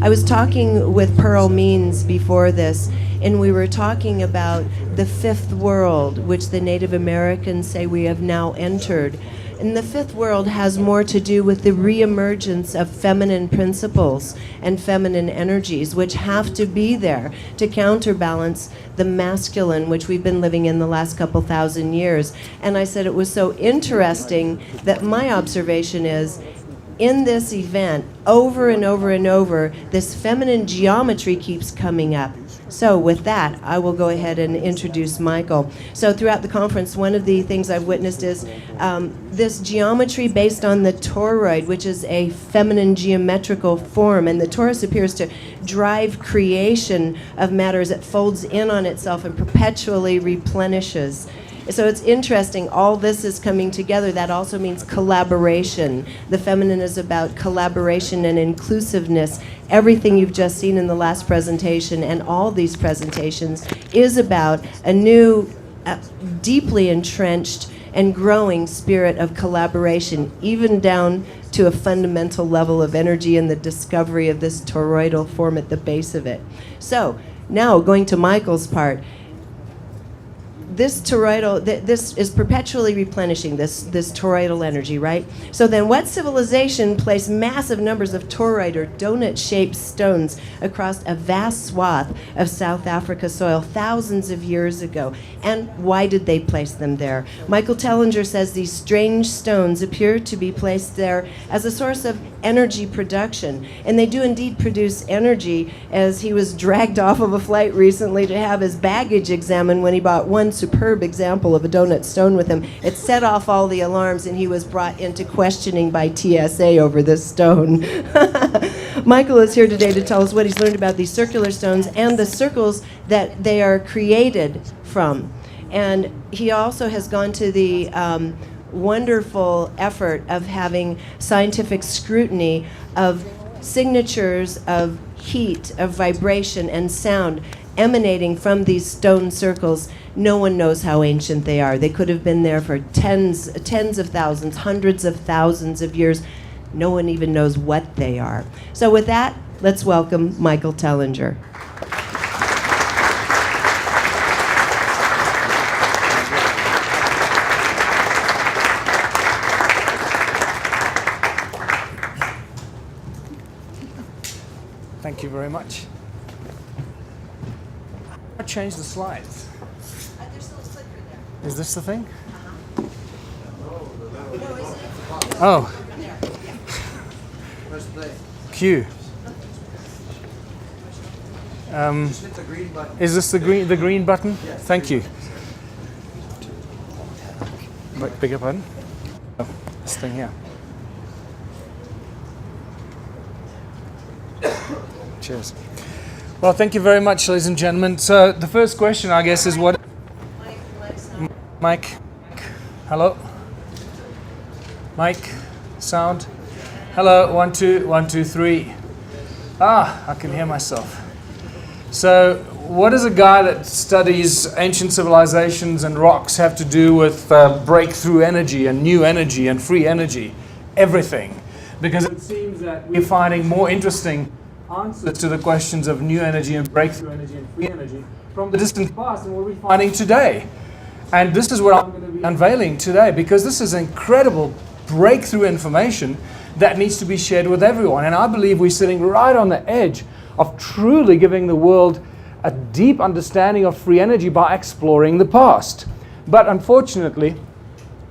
I was talking with Pearl Means before this, and we were talking about the fifth world, which the Native Americans say we have now entered. And the fifth world has more to do with the reemergence of feminine principles and feminine energies, which have to be there to counterbalance the masculine, which we've been living in the last couple thousand years. And I said it was so interesting that my observation is, in this event, over and over and over, this feminine geometry keeps coming up. So with that, I will go ahead and introduce Michael. So throughout the conference, one of the things I've witnessed is this geometry based on the toroid, which is a feminine geometrical form. And the torus appears to drive creation of matter as it folds in on itself and perpetually replenishes. So it's interesting, all this is coming together. That also means collaboration. The feminine is about collaboration and inclusiveness. Everything you've just seen in the last presentation and all these presentations is about a new, deeply entrenched and growing spirit of collaboration, even down to a fundamental level of energy and the discovery of this toroidal form at the base of it. So now going to Michael's part. This toroidal, this is perpetually replenishing, this toroidal energy, right? So then what civilization placed massive numbers of toroid or donut-shaped stones across a vast swath of South Africa soil thousands of years ago? And why did they place them there? Michael Tellinger says these strange stones appear to be placed there as a source of energy production. And they do indeed produce energy, as he was dragged off of a flight recently to have his baggage examined when he bought one superb example of a donut stone with him. It set off all the alarms, and he was brought into questioning by TSA over this stone. Michael is here today to tell us what he's learned about these circular stones and the circles that they are created from. And he also has gone to the wonderful effort of having scientific scrutiny of signatures of heat, of vibration, and sound emanating from these stone circles. No one knows how ancient they are. They could have been there for tens of thousands, hundreds of thousands of years. No one even knows what they are. So with that, let's welcome Michael Tellinger. Thank you very much. I changed the slides. There's still a clicker there. Is this the thing? Oh. Q. Is this the green button? Thank you. Bigger button? Oh, this thing here. Cheers. Well, thank you very much, ladies and gentlemen. So the first question, I guess, is what... Mike. Hello. Mike. Sound. Hello. 1, 2, 1, 2, 3. Ah, I can hear myself. So what does a guy that studies ancient civilizations and rocks have to do with breakthrough energy and new energy and free energy? Everything. Because it seems that we're finding more interesting answers to the questions of new energy and breakthrough energy and free energy from the distant past and what we're finding today. And this is what I'm going to be unveiling today, because this is incredible breakthrough information that needs to be shared with everyone. And I believe we're sitting right on the edge of truly giving the world a deep understanding of free energy by exploring the past. But unfortunately,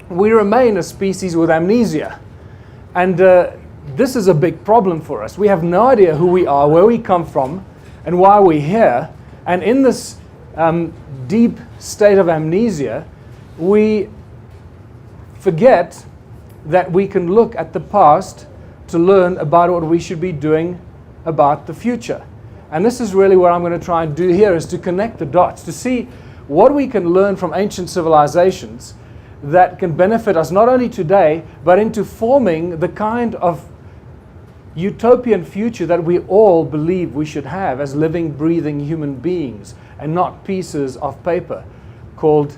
we remain a species with amnesia. And this is a big problem for us. We have no idea who we are, where we come from, and why we're here. And in this deep state of amnesia, we forget that we can look at the past to learn about what we should be doing about the future. And this is really what I'm going to try and do here, is to connect the dots, to see what we can learn from ancient civilizations that can benefit us not only today, but into forming the kind of utopian future that we all believe we should have as living, breathing human beings, and not pieces of paper called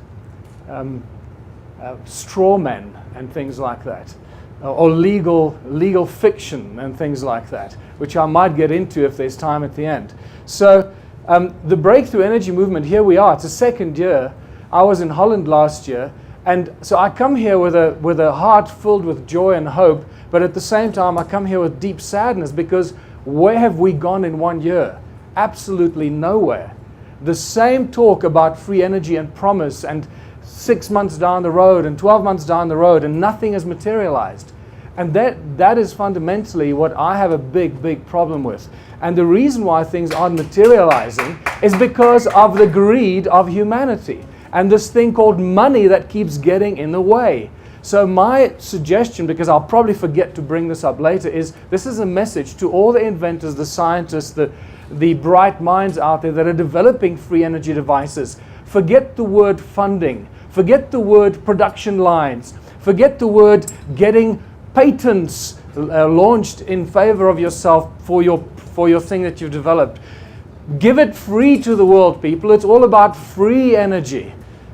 straw men and things like that. or legal fiction and things like that, which I might get into if there's time at the end. So the breakthrough energy movement, here we are. It's the second year. I was in Holland last year, and so I come here with a heart filled with joy and hope, but at the same time I come here with deep sadness, because where have we gone in 1 year? Absolutely nowhere. The same talk about free energy and promise, and 6 months down the road and 12 months down the road, and nothing has materialized. And that is fundamentally what I have a big problem with. And the reason why things aren't materializing is because of the greed of humanity and this thing called money that keeps getting in the way. So my suggestion, because I'll probably forget to bring this up later, is this is a message to all the inventors, the scientists, the bright minds out there that are developing free energy devices. Forget the word funding. Forget the word production lines. Forget the word getting patents launched in favor of yourself for your thing that you've developed. Give it free to the world, people. It's all about free energy.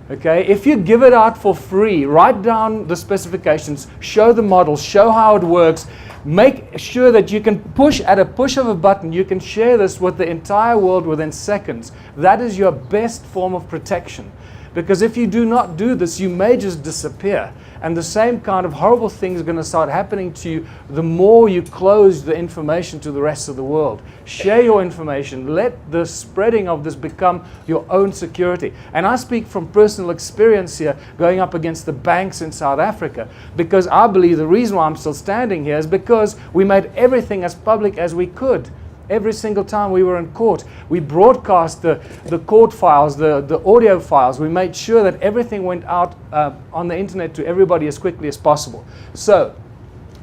Okay? If you give it out for free, write down the specifications, show the models, show how it works, make sure that you can at a push of a button, you can share this with the entire world within seconds. That is your best form of protection. Because if you do not do this, you may just disappear. And the same kind of horrible things are going to start happening to you the more you close the information to the rest of the world. Share your information. Let the spreading of this become your own security. And I speak from personal experience here, going up against the banks in South Africa, because I believe the reason why I'm still standing here is because we made everything as public as we could. Every single time we were in court, we broadcast the court files, the audio files. We made sure that everything went out on the internet to everybody as quickly as possible. So,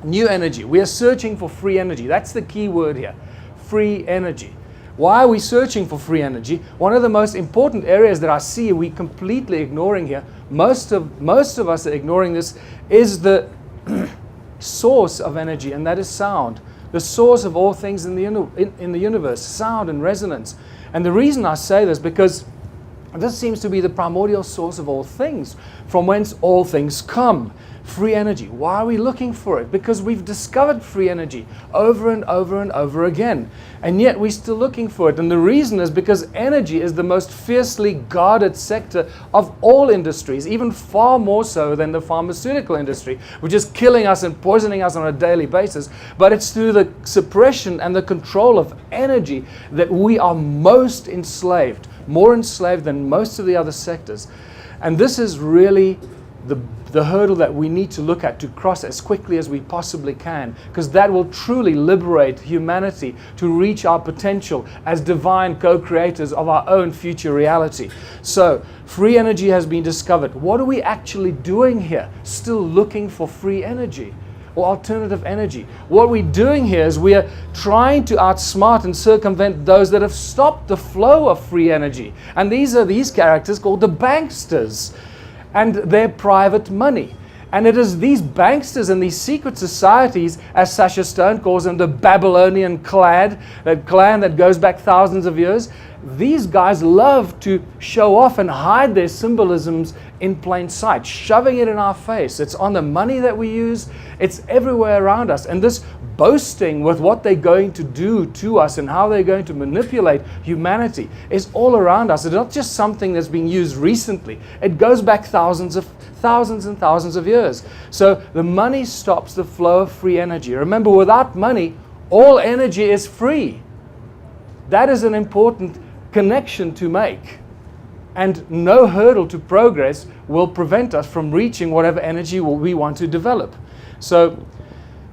new energy. We are searching for free energy. That's the key word here. Free energy. Why are we searching for free energy? One of the most important areas that I see we completely ignoring here, most of us are ignoring this, is the source of energy, and that is sound. The source of all things in the universe, sound and resonance. And the reason I say this, because this seems to be the primordial source of all things, from whence all things come. Free energy. Why are we looking for it? Because we've discovered free energy over and over and over again. And yet we're still looking for it. And the reason is because energy is the most fiercely guarded sector of all industries, even far more so than the pharmaceutical industry, which is killing us and poisoning us on a daily basis. But it's through the suppression and the control of energy that we are most enslaved, more enslaved than most of the other sectors. And this is really the hurdle that we need to look at, to cross as quickly as we possibly can, because that will truly liberate humanity to reach our potential as divine co-creators of our own future reality. So, free energy has been discovered. What are we actually doing here? Still looking for free energy or alternative energy. What we're doing here is we are trying to outsmart and circumvent those that have stopped the flow of free energy. And these are these characters called the banksters and their private money. And it is these banksters and these secret societies, as Sasha Stone calls them, the Babylonian clan, that clan that goes back thousands of years. These guys love to show off and hide their symbolisms in plain sight, shoving it in our face. It's on the money that we use. It's everywhere around us. And this boasting with what they're going to do to us and how they're going to manipulate humanity is all around us. It's not just something that's being used recently. It goes back thousands and thousands of years. So the money stops the flow of free energy. Remember, without money, all energy is free. That is an important connection to make. And no hurdle to progress will prevent us from reaching whatever energy we want to develop. So,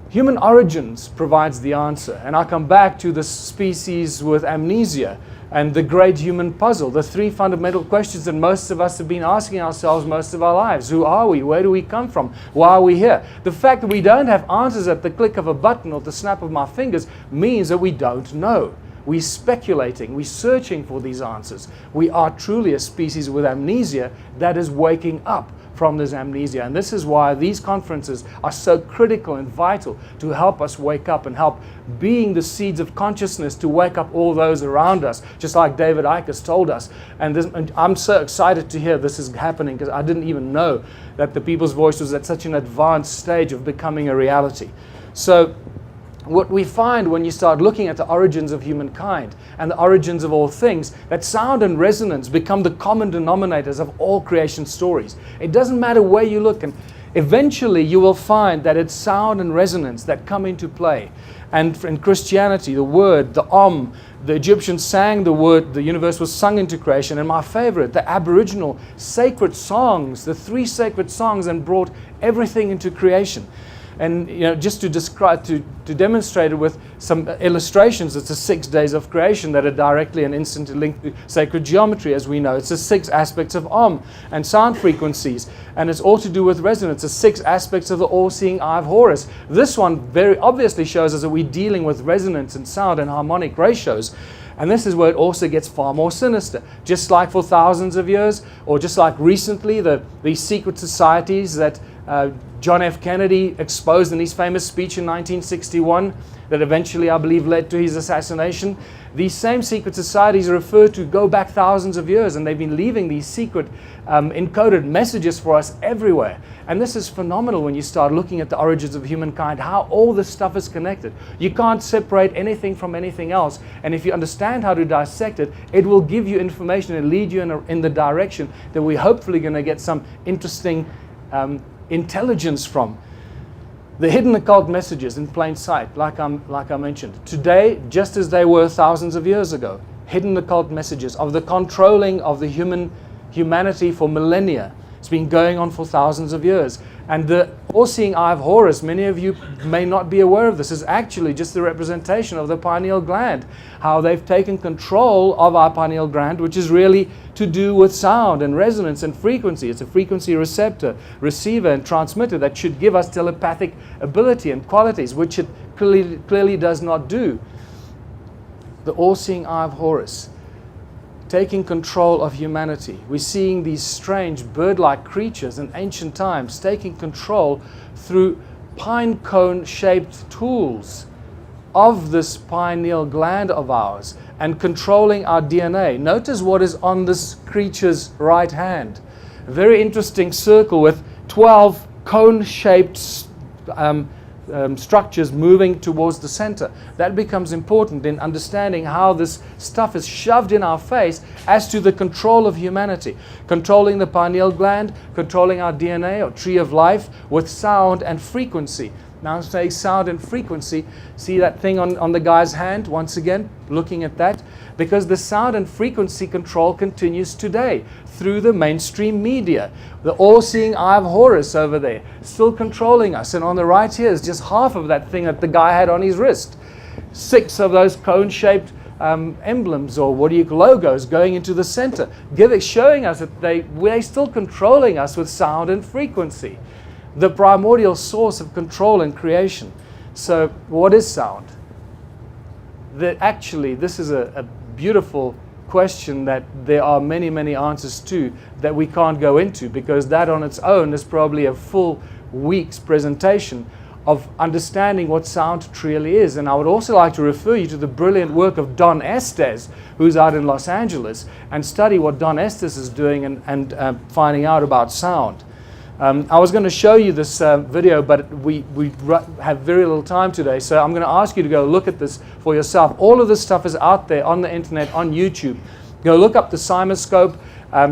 Human Origins provides the answer. And I'll come back to the species with amnesia and the great human puzzle, the three fundamental questions that most of us have been asking ourselves most of our lives. Who are we? Where do we come from? Why are we here? The fact that we don't have answers at the click of a button or the snap of my fingers means that we don't know. we're speculating, we're searching for these answers. We are truly a species with amnesia that is waking up from this amnesia. And this is why these conferences are so critical and vital to help us wake up and help being the seeds of consciousness to wake up all those around us, just like David Icke has told us. And I'm so excited to hear this is happening, because I didn't even know that the People's Voice was at such an advanced stage of becoming a reality. So what we find when you start looking at the origins of humankind and the origins of all things, that sound and resonance become the common denominators of all creation stories. It doesn't matter where you look, and eventually you will find that it's sound and resonance that come into play. And in Christianity, the word, the the Egyptians sang the word, the universe was sung into creation. And my favorite, the Aboriginal sacred songs, the 3 sacred songs, and brought everything into creation. And just to describe, to demonstrate it with some illustrations, it's the 6 days of creation that are directly and instantly linked to sacred geometry, as we know. It's the 6 aspects of and sound frequencies, and it's all to do with resonance. The 6 aspects of the all-seeing eye of Horus. This one very obviously shows us that we're dealing with resonance and sound and harmonic ratios. And this is where it also gets far more sinister. Just like for thousands of years, or just like recently, these secret societies that John F. Kennedy exposed in his famous speech in 1961 that eventually, I believe, led to his assassination. These same secret societies are referred to go back thousands of years, and they've been leaving these secret encoded messages for us everywhere. And this is phenomenal when you start looking at the origins of humankind, how all this stuff is connected. You can't separate anything from anything else. And if you understand how to dissect it, it will give you information and lead you in the direction that we're hopefully going to get some interesting intelligence from. The hidden occult messages in plain sight, like I mentioned. Today, just as they were thousands of years ago, hidden occult messages of the controlling of the humanity for millennia. It's been going on for thousands of years. And the all-seeing eye of Horus, many of you may not be aware of this, is actually just the representation of the pineal gland. How they've taken control of our pineal gland, which is really to do with sound and resonance and frequency. It's a frequency receptor, receiver, and transmitter that should give us telepathic ability and qualities, which it clearly does not do. The all-seeing eye of Horus, taking control of humanity. We're seeing these strange bird-like creatures in ancient times taking control through pine cone-shaped tools of this pineal gland of ours and controlling our DNA. Notice what is on this creature's right hand. A very interesting circle with 12 cone-shaped structures moving towards the center. That becomes important in understanding how this stuff is shoved in our face as to the control of humanity. Controlling the pineal gland, controlling our DNA or tree of life with sound and frequency. Now say sound and frequency. See that thing on the guy's hand? Once again, looking at that. Because the sound and frequency control continues today through the mainstream media. The all-seeing eye of Horus over there, still controlling us. And on the right here is just half of that thing that the guy had on his wrist. 6 of those cone-shaped emblems, or logos, going into the center, showing us that they're still controlling us with sound and frequency. The primordial source of control and creation. So what is sound? Actually, this is a beautiful question that there are many, many answers to that we can't go into, because that on its own is probably a full week's presentation of understanding what sound truly is. And I would also like to refer you to the brilliant work of Don Estes, who's out in Los Angeles, and study what Don Estes is doing and finding out about sound. I was going to show you this video, but we have very little time today, so I'm going to ask you to go look at this for yourself. All of this stuff is out there on the internet, on YouTube. Go look up the Simoscope,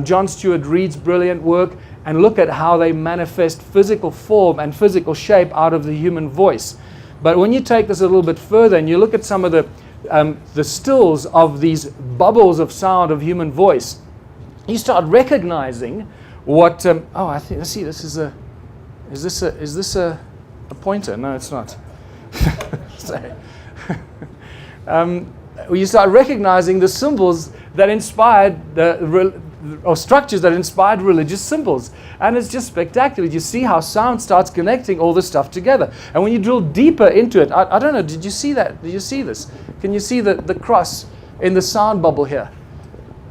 John Stuart Reid's brilliant work, and look at how they manifest physical form and physical shape out of the human voice. But when you take this a little bit further and you look at some of the stills of these bubbles of sound of human voice, you start recognizing what? I think. Let's see. Is this a pointer? No, it's not. Sorry. You start recognizing the symbols that inspired or structures that inspired religious symbols. And it's just spectacular. You see how sound starts connecting all this stuff together. And when you drill deeper into it, I don't know, did you see that? Did you see this? Can you see the cross in the sound bubble here?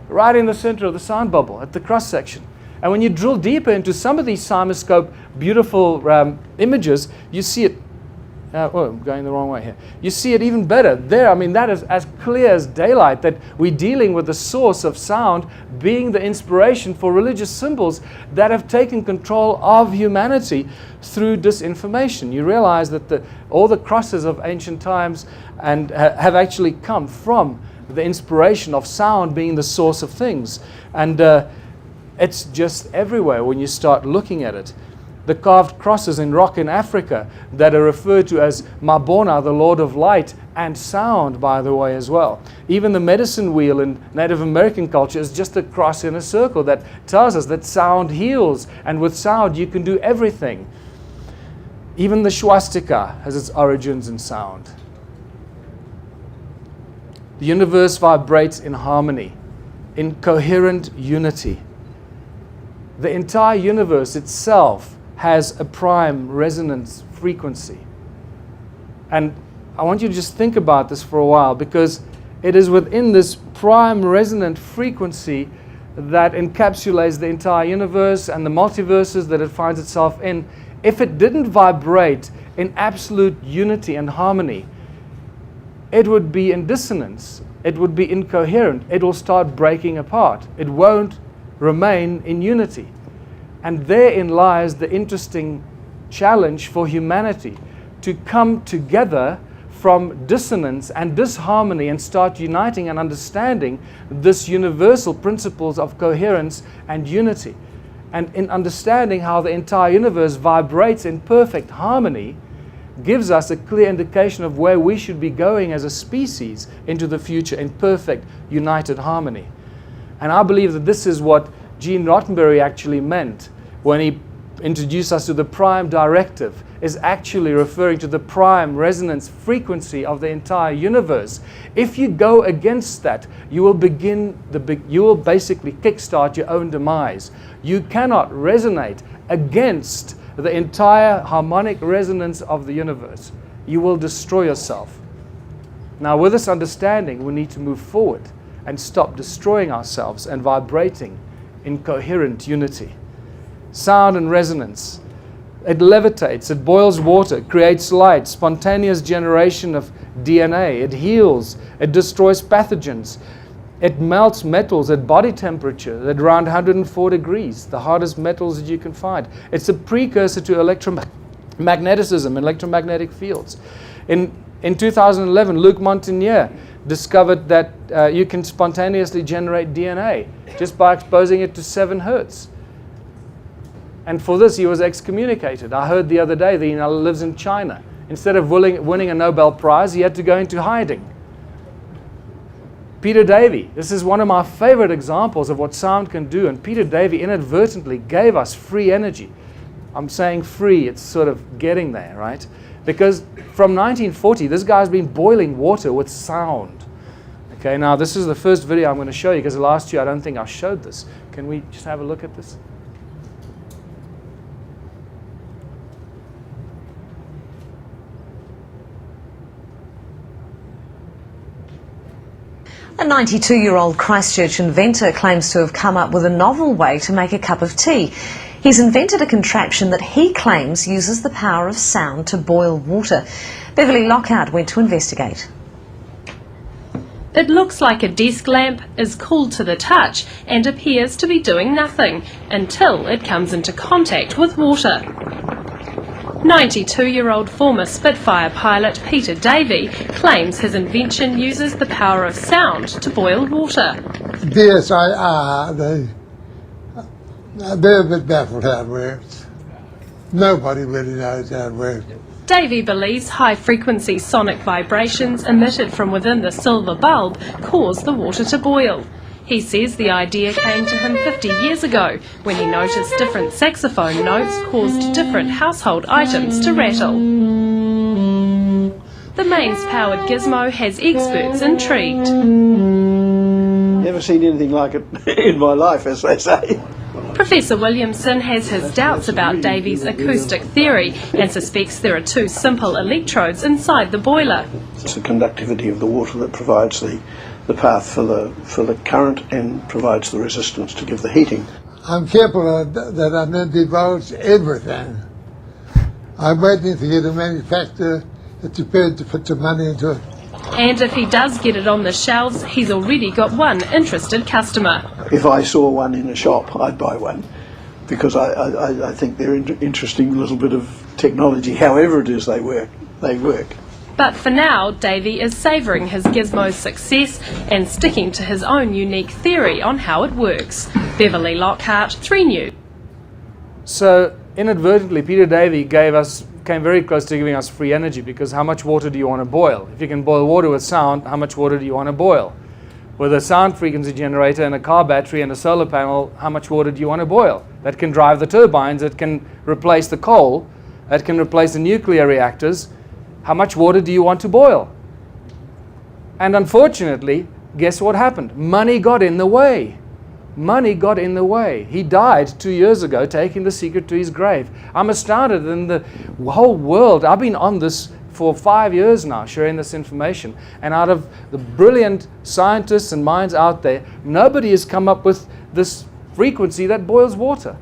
Right in the center of the sound bubble at the cross section. And when you drill deeper into some of these CymaScope beautiful images, you see it. I'm going the wrong way here. You see it even better there. I mean, that is as clear as daylight that we're dealing with the source of sound being the inspiration for religious symbols that have taken control of humanity through disinformation. You realize that all the crosses of ancient times and have actually come from the inspiration of sound being the source of things. And it's just everywhere when you start looking at it. The carved crosses in rock in Africa that are referred to as Mabona, the Lord of Light, and sound, by the way, as well. Even the medicine wheel in Native American culture is just a cross in a circle that tells us that sound heals, and with sound you can do everything. Even the swastika has its origins in sound. The universe vibrates in harmony, in coherent unity. The entire universe itself has a prime resonance frequency. And I want you to just think about this for a while, because it is within this prime resonant frequency that encapsulates the entire universe and the multiverses that it finds itself in. If it didn't vibrate in absolute unity and harmony, it would be in dissonance. It would be incoherent. It will start breaking apart. It won't remain in unity. And therein lies the interesting challenge for humanity, to come together from dissonance and disharmony and start uniting and understanding this universal principles of coherence and unity. And in understanding how the entire universe vibrates in perfect harmony, gives us a clear indication of where we should be going as a species into the future in perfect united harmony. And I believe that this is what Gene Roddenberry actually meant when he introduced us to the prime directive, is actually referring to the prime resonance frequency of the entire universe. If you go against that, you will basically kickstart your own demise. You cannot resonate against the entire harmonic resonance of the universe. You will destroy yourself. Now, with this understanding, we need to move forward and stop destroying ourselves and vibrating in coherent unity. Sound and resonance. It levitates, it boils water, creates light, spontaneous generation of DNA. It heals, it destroys pathogens. It melts metals at body temperature at around 104 degrees, the hardest metals that you can find. It's a precursor to electromagnetism, electromagnetic fields. In 2011, Luc Montagnier discovered that you can spontaneously generate DNA just by exposing it to 7 hertz. And for this, he was excommunicated. I heard the other day that he now lives in China. Instead of winning a Nobel Prize, he had to go into hiding. Peter Davey, this is one of my favorite examples of what sound can do. And Peter Davey inadvertently gave us free energy. I'm saying free, it's sort of getting there, right? Because from 1940, this guy's been boiling water with sound. Okay, now this is the first video I'm going to show you, because last year I don't think I showed this. Can we just have a look at this? A 92-year-old Christchurch inventor claims to have come up with a novel way to make a cup of tea. He's invented a contraption that he claims uses the power of sound to boil water. Beverly Lockhart went to investigate. It looks like a desk lamp, is cool to the touch and appears to be doing nothing until it comes into contact with water. 92-year-old former Spitfire pilot Peter Davey claims his invention uses the power of sound to boil water. DSIR, they're a bit baffled how it works. Nobody really knows how it works. Davey believes high-frequency sonic vibrations emitted from within the silver bulb cause the water to boil. He says the idea came to him 50 years ago when he noticed different saxophone notes caused different household items to rattle. The mains-powered gizmo has experts intrigued. Never seen anything like it in my life, as they say. Professor Williamson has his doubts about Davy's acoustic theory and suspects there are two simple electrodes inside the boiler. It's the conductivity of the water that provides the path for the current and provides the resistance to give the heating. I'm careful that I don't divulge everything. I'm waiting to get a manufacturer that's prepared to put some money into it. And if he does get it on the shelves, he's already got one interested customer. If I saw one in a shop, I'd buy one, because I think they're interesting little bit of technology. However it is they work. But for now, Davy is savouring his gizmo's success and sticking to his own unique theory on how it works. Beverly Lockhart, 3 News. So inadvertently, Peter Davy came very close to giving us free energy, because how much water do you want to boil? If you can boil water with sound, how much water do you want to boil? With a sound frequency generator and a car battery and a solar panel, how much water do you want to boil? That can drive the turbines, that can replace the coal, that can replace the nuclear reactors. How much water do you want to boil? And unfortunately, guess what happened? Money got in the way. Money got in the way. He died 2 years ago, taking the secret to his grave. I'm astounded in the whole world. I've been on this for 5 years now, sharing this information. And out of the brilliant scientists and minds out there, nobody has come up with this frequency that boils water.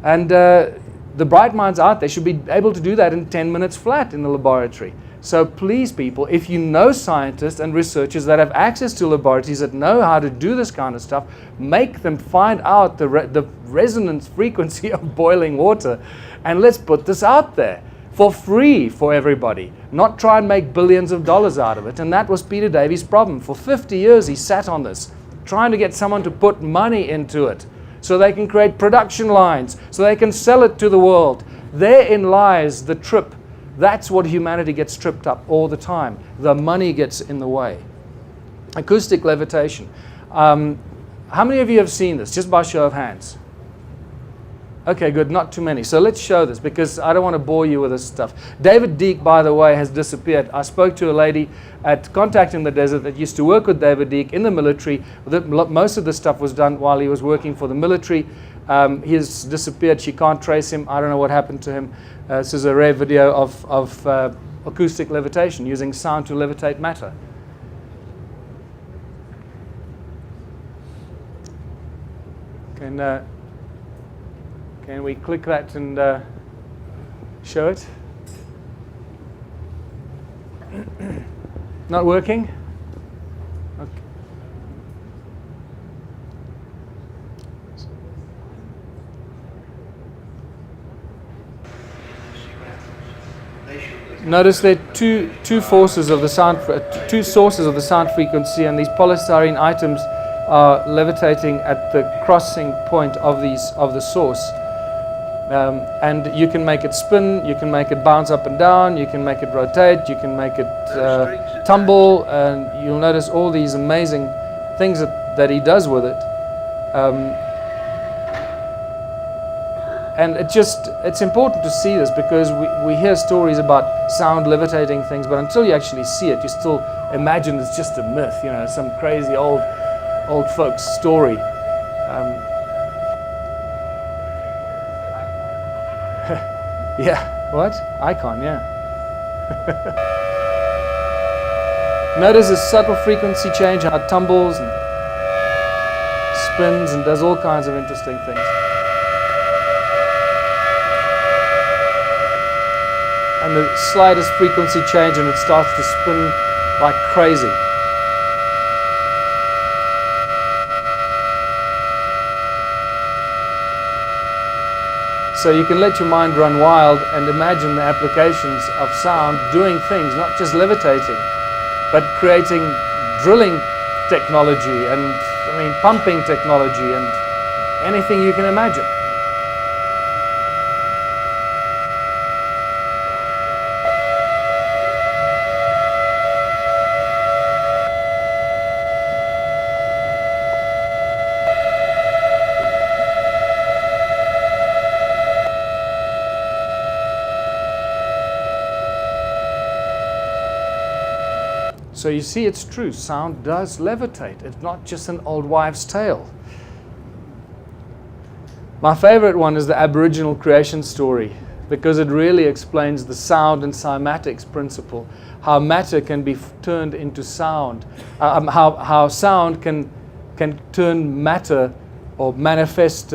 And the bright minds out there should be able to do that in 10 minutes flat in the laboratory. So please, people, if you know scientists and researchers that have access to laboratories that know how to do this kind of stuff, make them find out the resonance frequency of boiling water, and let's put this out there for free for everybody, not try and make billions of dollars out of it. And that was Peter Davy's problem. For 50 years he sat on this, trying to get someone to put money into it so they can create production lines, so they can sell it to the world. Therein lies the trip. That's what humanity gets tripped up all the time. The money gets in the way. Acoustic levitation. How many of you have seen this? Just by show of hands. Okay, good. Not too many. So let's show this, because I don't want to bore you with this stuff. David Deek, by the way, has disappeared. I spoke to a lady at Contact in the Desert that used to work with David Deek in the military. Most of the stuff was done while he was working for the military. He has disappeared. She can't trace him. I don't know what happened to him. This is a rare video of acoustic levitation, using sound to levitate matter. Can we click that and show it? Not working? Okay. Notice there are two forces of the sound, two sources of the sound frequency, and these polystyrene items are levitating at the crossing point of the source. And you can make it spin, you can make it bounce up and down, you can make it rotate, you can make it tumble, and you'll notice all these amazing things that he does with it. And it's important to see this, because we hear stories about sound levitating things, but until you actually see it, you still imagine it's just a myth, some crazy old folks story. Yeah, what? Icon, yeah. Notice this subtle frequency change, how it tumbles and spins and does all kinds of interesting things. And the slightest frequency change and it starts to spin like crazy. So you can let your mind run wild and imagine the applications of sound doing things, not just levitating, but creating drilling technology and pumping technology and anything you can imagine. So you see, it's true. Sound does levitate. It's not just an old wives' tale. My favorite one is the Aboriginal creation story, because it really explains the sound and cymatics principle, how matter can be turned into sound, how sound can turn matter or manifest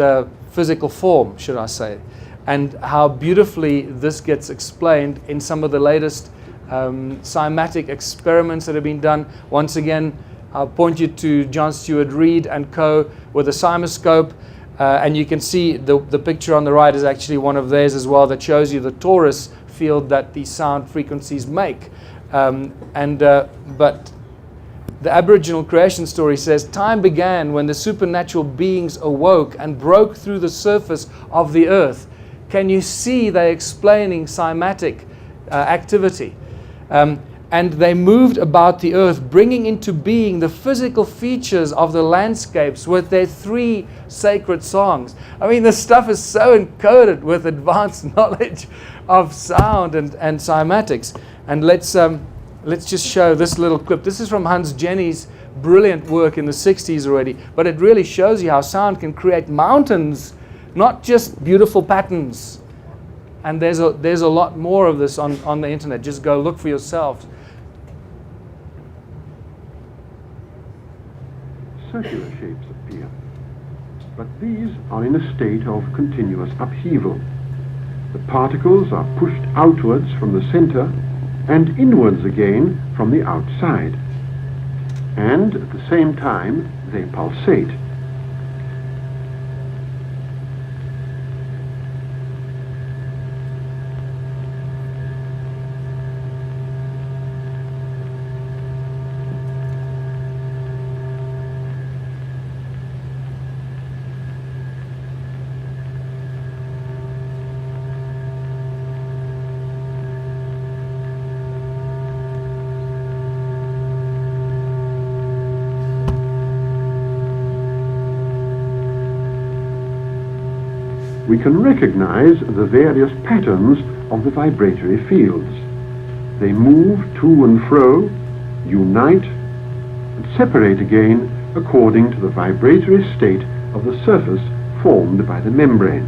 physical form, should I say, and how beautifully this gets explained in some of the latest cymatic experiments that have been done. Once again, I'll point you to John Stuart Reid and co. with a cymoscope, and you can see the picture on the right is actually one of theirs as well, that shows you the torus field that these sound frequencies make. But the Aboriginal creation story says, time began when the supernatural beings awoke and broke through the surface of the earth. Can you see they're explaining cymatic activity? And they moved about the earth, bringing into being the physical features of the landscapes with their 3 sacred songs. I mean, this stuff is so encoded with advanced knowledge of sound and cymatics. And let's just show this little clip. This is from Hans Jenny's brilliant work in the 60s already, but it really shows you how sound can create mountains, not just beautiful patterns. And there's a lot more of this on the internet. Just go look for yourselves. Circular shapes appear, but these are in a state of continuous upheaval. The particles are pushed outwards from the center and inwards again from the outside, and at the same time they pulsate. We can recognize the various patterns of the vibratory fields. They move to and fro, unite, and separate again according to the vibratory state of the surface formed by the membrane.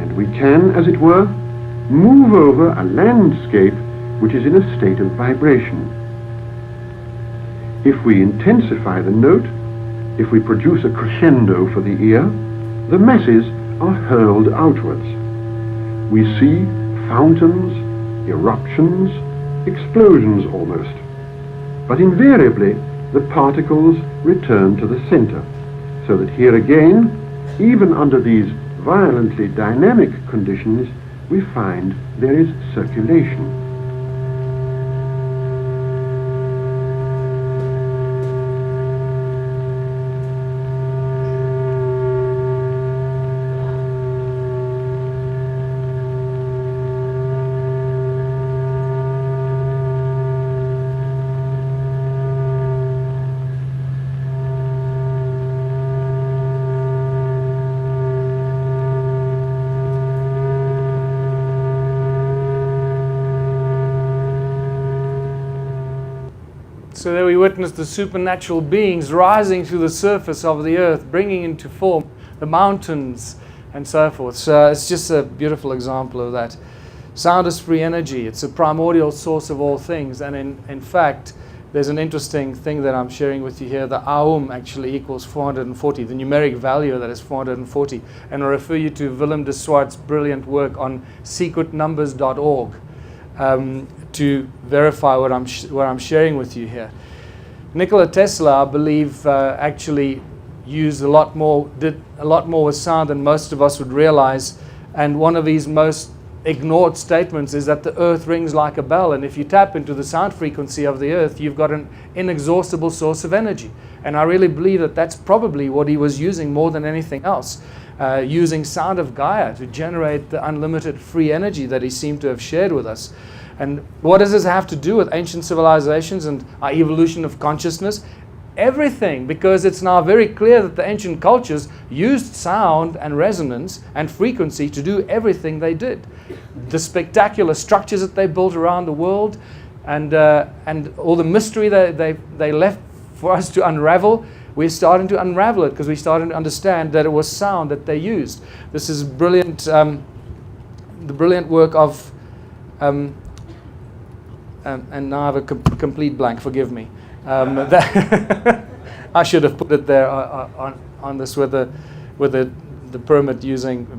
And we can, as it were, move over a landscape which is in a state of vibration. If we intensify the note, if we produce a crescendo for the ear, the masses are hurled outwards. We see fountains, eruptions, explosions almost. But invariably, the particles return to the center, so that here again, even under these violently dynamic conditions, we find there is circulation. So there we witness the supernatural beings rising to the surface of the earth, bringing into form the mountains and so forth. So it's just a beautiful example of that. Sound is free energy. It's a primordial source of all things. And in fact, there's an interesting thing that I'm sharing with you here. The Aum actually equals 440. The numeric value of that is 440. And I refer you to Willem de Swart's brilliant work on secretnumbers.org. To verify what I'm sharing with you here. Nikola Tesla, I believe, actually did a lot more with sound than most of us would realize. And one of his most ignored statements is that the earth rings like a bell, and if you tap into the sound frequency of the earth, you've got an inexhaustible source of energy. And I really believe that that's probably what he was using more than anything else, using sound of Gaia to generate the unlimited free energy that he seemed to have shared with us. And what does this have to do with ancient civilizations and our evolution of consciousness? Everything, because it's now very clear that the ancient cultures used sound and resonance and frequency to do everything they did. The spectacular structures that they built around the world, and all the mystery they left for us to unravel, we're starting to unravel it because we're starting to understand that it was sound that they used. This is brilliant, the brilliant work of, and now I have a complete blank, forgive me. I should have put it there on this with the pyramid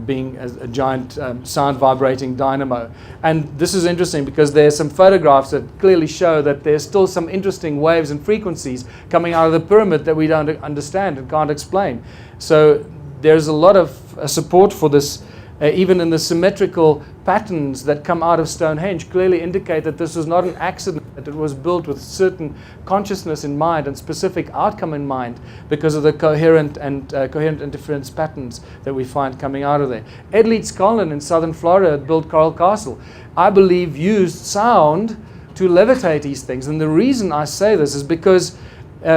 being a giant sound vibrating dynamo. And this is interesting because there's some photographs that clearly show that there's still some interesting waves and frequencies coming out of the pyramid that we don't understand and can't explain. So there's a lot of support for this. Even in the symmetrical patterns that come out of Stonehenge clearly indicate that this was not an accident, that it was built with certain consciousness in mind and specific outcome in mind because of the coherent interference patterns that we find coming out of there. Ed Leeds Collin in southern Florida built Coral Castle. I believe used sound to levitate these things. And the reason I say this is because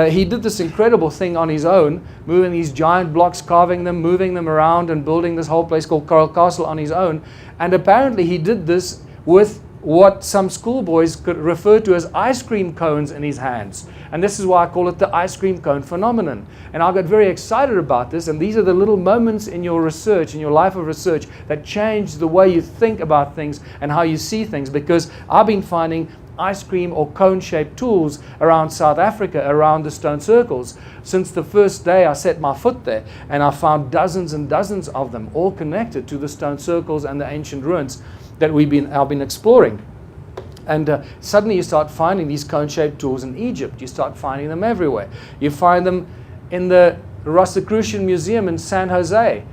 he did this incredible thing on his own, moving these giant blocks, carving them, moving them around, and building this whole place called Coral Castle on his own. And apparently he did this with what some schoolboys could refer to as ice cream cones in his hands. And this is why I call it the ice cream cone phenomenon. And I got very excited about this, and these are the little moments in your research, in your life of research, that change the way you think about things and how you see things, because I've been finding ice cream or cone-shaped tools around South Africa, around the stone circles, since the first day I set my foot there, and I found dozens and dozens of them, all connected to the stone circles and the ancient ruins that I've been exploring. And suddenly you start finding these cone-shaped tools in Egypt. You start finding them everywhere. You find them in the Rosicrucian Museum in San Jose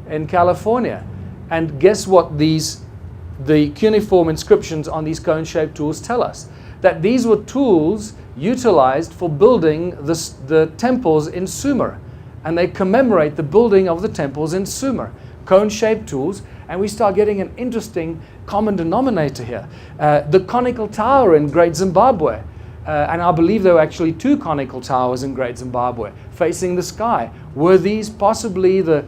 in California. And guess what the cuneiform inscriptions on these cone-shaped tools tell us? That these were tools utilized for building the temples in Sumer. And they commemorate the building of the temples in Sumer. Cone-shaped tools, and we start getting an interesting common denominator here. The conical tower in Great Zimbabwe, and I believe there were actually 2 conical towers in Great Zimbabwe facing the sky. Were these possibly the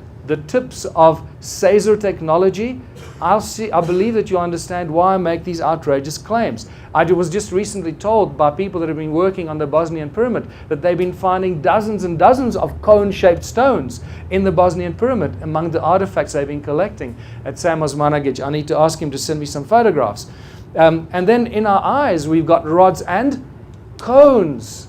tips of Caesar technology? I believe that you'll understand why I make these outrageous claims. I was just recently told by people that have been working on the Bosnian pyramid that they've been finding dozens and dozens of cone-shaped stones in the Bosnian pyramid among the artifacts they've been collecting at Sam Osmanagic. I need to ask him to send me some photographs. And then in our eyes, we've got rods and cones,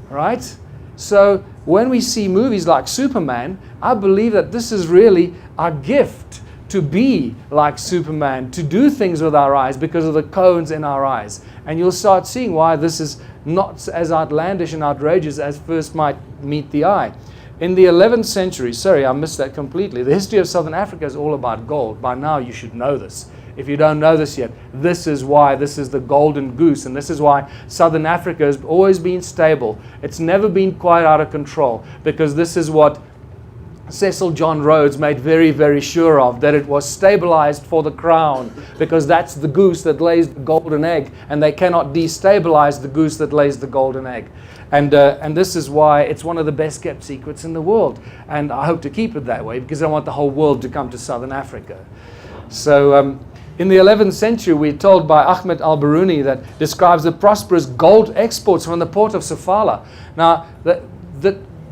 right? So when we see movies like Superman, I believe that this is really our gift, to be like Superman, to do things with our eyes because of the cones in our eyes. And you'll start seeing why this is not as outlandish and outrageous as first might meet the eye. In the 11th century, sorry, I missed that completely. The history of Southern Africa is all about gold. By now you should know this. If you don't know this yet, this is why this is the golden goose, and this is why Southern Africa has always been stable. It's never been quite out of control, because this is what Cecil John Rhodes made very, very sure of, that it was stabilized for the crown, because that's the goose that lays the golden egg, and they cannot destabilize the goose that lays the golden egg. And this is why it's one of the best kept secrets in the world, and I hope to keep it that way, because I want the whole world to come to Southern Africa. So in the 11th century, we're told by Ahmed al-Biruni that describes the prosperous gold exports from the port of Sofala. Now,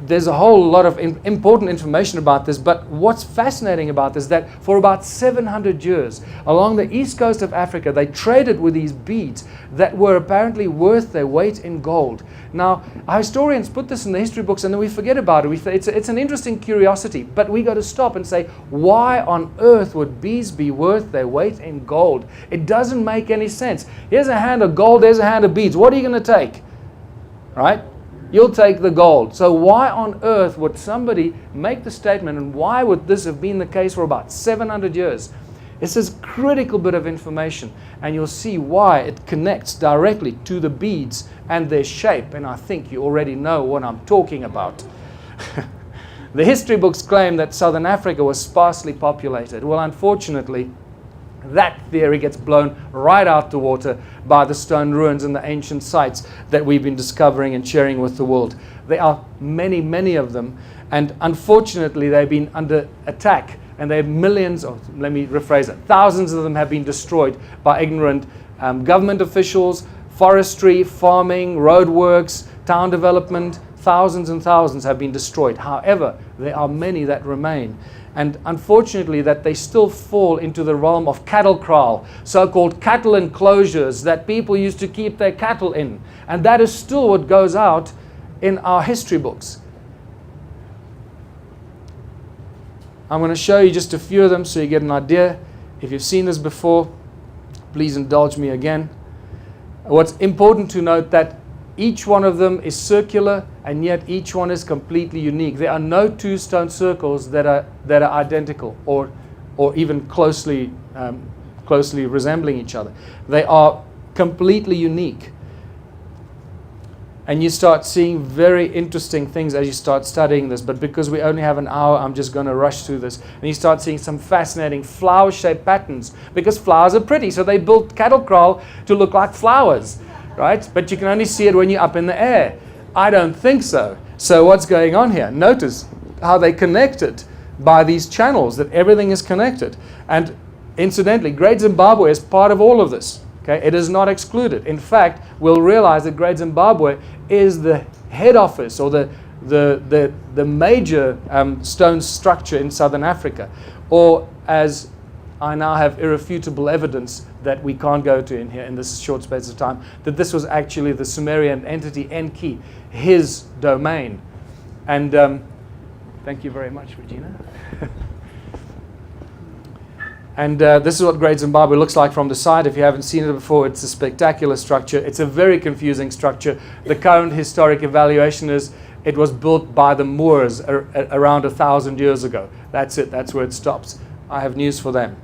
there's a whole lot of important information about this, but what's fascinating about this is that for about 700 years, along the east coast of Africa, they traded with these beads that were apparently worth their weight in gold. Now, our historians put this in the history books and then we forget about it. It's an interesting curiosity, but we got to stop and say, why on earth would beads be worth their weight in gold? It doesn't make any sense. Here's a hand of gold, there's a hand of beads. What are you going to take? Right? You'll take the gold. So why on earth would somebody make the statement, and why would this have been the case for about 700 years? It's this critical bit of information, and you'll see why it connects directly to the beads and their shape, and I think you already know what I'm talking about. The history books claim that Southern Africa was sparsely populated. Well, unfortunately, that theory gets blown right out the water by the stone ruins and the ancient sites that we've been discovering and sharing with the world. There are many, many of them, and unfortunately they've been under attack, and there are millions, or let me rephrase it, thousands of them have been destroyed by ignorant government officials, forestry, farming, roadworks, town development, thousands and thousands have been destroyed. However, there are many that remain. And unfortunately, that they still fall into the realm of cattle kraal, so-called cattle enclosures that people used to keep their cattle in. And that is still what goes out in our history books. I'm going to show you just a few of them so you get an idea. If you've seen this before, please indulge me again. What's important to note that each one of them is circular, and yet each one is completely unique. There are no two stone circles that are identical or even closely resembling each other. They are completely unique. And you start seeing very interesting things as you start studying this. But because we only have an hour, I'm just going to rush through this. And you start seeing some fascinating flower-shaped patterns. Because flowers are pretty, so they built cattle kraal to look like flowers, right? But you can only see it when you're up in the air. I don't think so. So what's going on here? Notice how they connected by these channels, that everything is connected. And incidentally, Great Zimbabwe is part of all of this. Okay, it is not excluded. In fact, we'll realize that Great Zimbabwe is the head office or the major stone structure in Southern Africa. Or as I now have irrefutable evidence that we can't go to in here in this short space of time, that this was actually the Sumerian entity Enki, his domain. And thank you very much, Regina. And this is what Great Zimbabwe looks like from the side. If you haven't seen it before, it's a spectacular structure. It's a very confusing structure. The current historic evaluation is it was built by the Moors around 1,000 years ago. That's it. That's where it stops. I have news for them.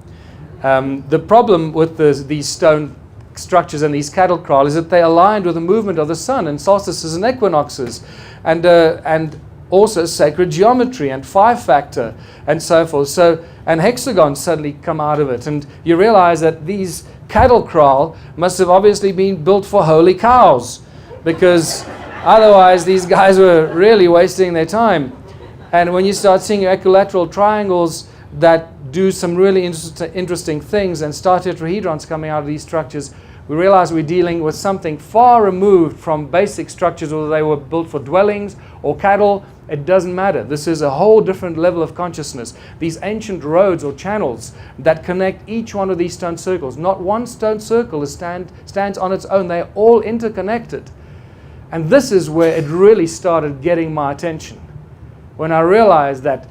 The problem with these stone structures and these cattle kraal is that they aligned with the movement of the sun and solstices and equinoxes, and also sacred geometry and 5-factor and so forth. And hexagons suddenly come out of it, and you realize that these cattle kraal must have obviously been built for holy cows, because otherwise these guys were really wasting their time. And when you start seeing equilateral triangles that do some really interesting things, and star tetrahedrons coming out of these structures, we realize we're dealing with something far removed from basic structures, whether they were built for dwellings or cattle. It doesn't matter. This is a whole different level of consciousness. These ancient roads or channels that connect each one of these stone circles. Not one stone circle stands on its own. They're all interconnected. And this is where it really started getting my attention. When I realized that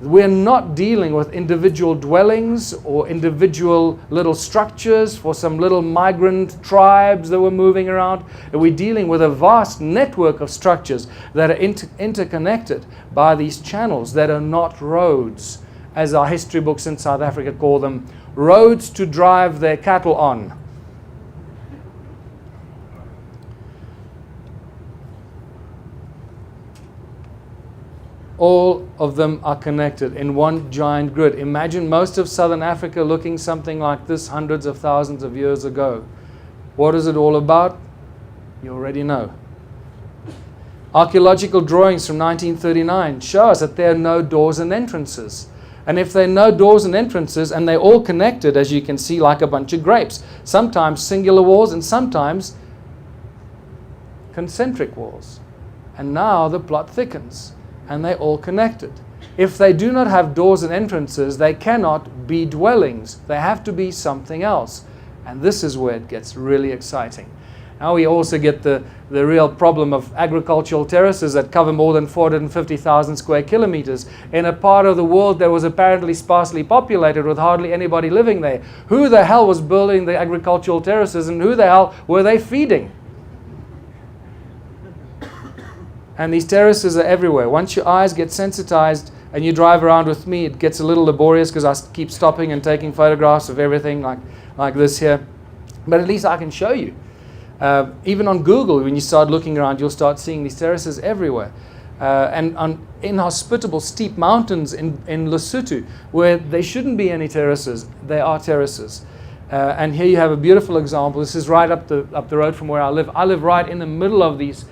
we're not dealing with individual dwellings or individual little structures for some little migrant tribes that were moving around. We're dealing with a vast network of structures that are interconnected by these channels that are not roads, as our history books in South Africa call them, roads to drive their cattle on. All of them are connected in one giant grid. Imagine most of Southern Africa looking something like this hundreds of thousands of years ago. What is it all about? You already know. Archaeological drawings from 1939 show us that there are no doors and entrances. And if there are no doors and entrances, and they're all connected, as you can see, like a bunch of grapes, sometimes singular walls and sometimes concentric walls. And now the plot thickens. And they're all connected. If they do not have doors and entrances, they cannot be dwellings. They have to be something else. And this is where it gets really exciting. Now we also get the real problem of agricultural terraces that cover more than 450,000 square kilometers in a part of the world that was apparently sparsely populated with hardly anybody living there. Who the hell was building the agricultural terraces, and who the hell were they feeding? And these terraces are everywhere. Once your eyes get sensitized and you drive around with me, it gets a little laborious because I keep stopping and taking photographs of everything like this here. But at least I can show you. Even on Google, when you start looking around, you'll start seeing these terraces everywhere. And on inhospitable steep mountains in Lesotho, where there shouldn't be any terraces, there are terraces. And here you have a beautiful example. This is right up the road from where I live. I live right in the middle of these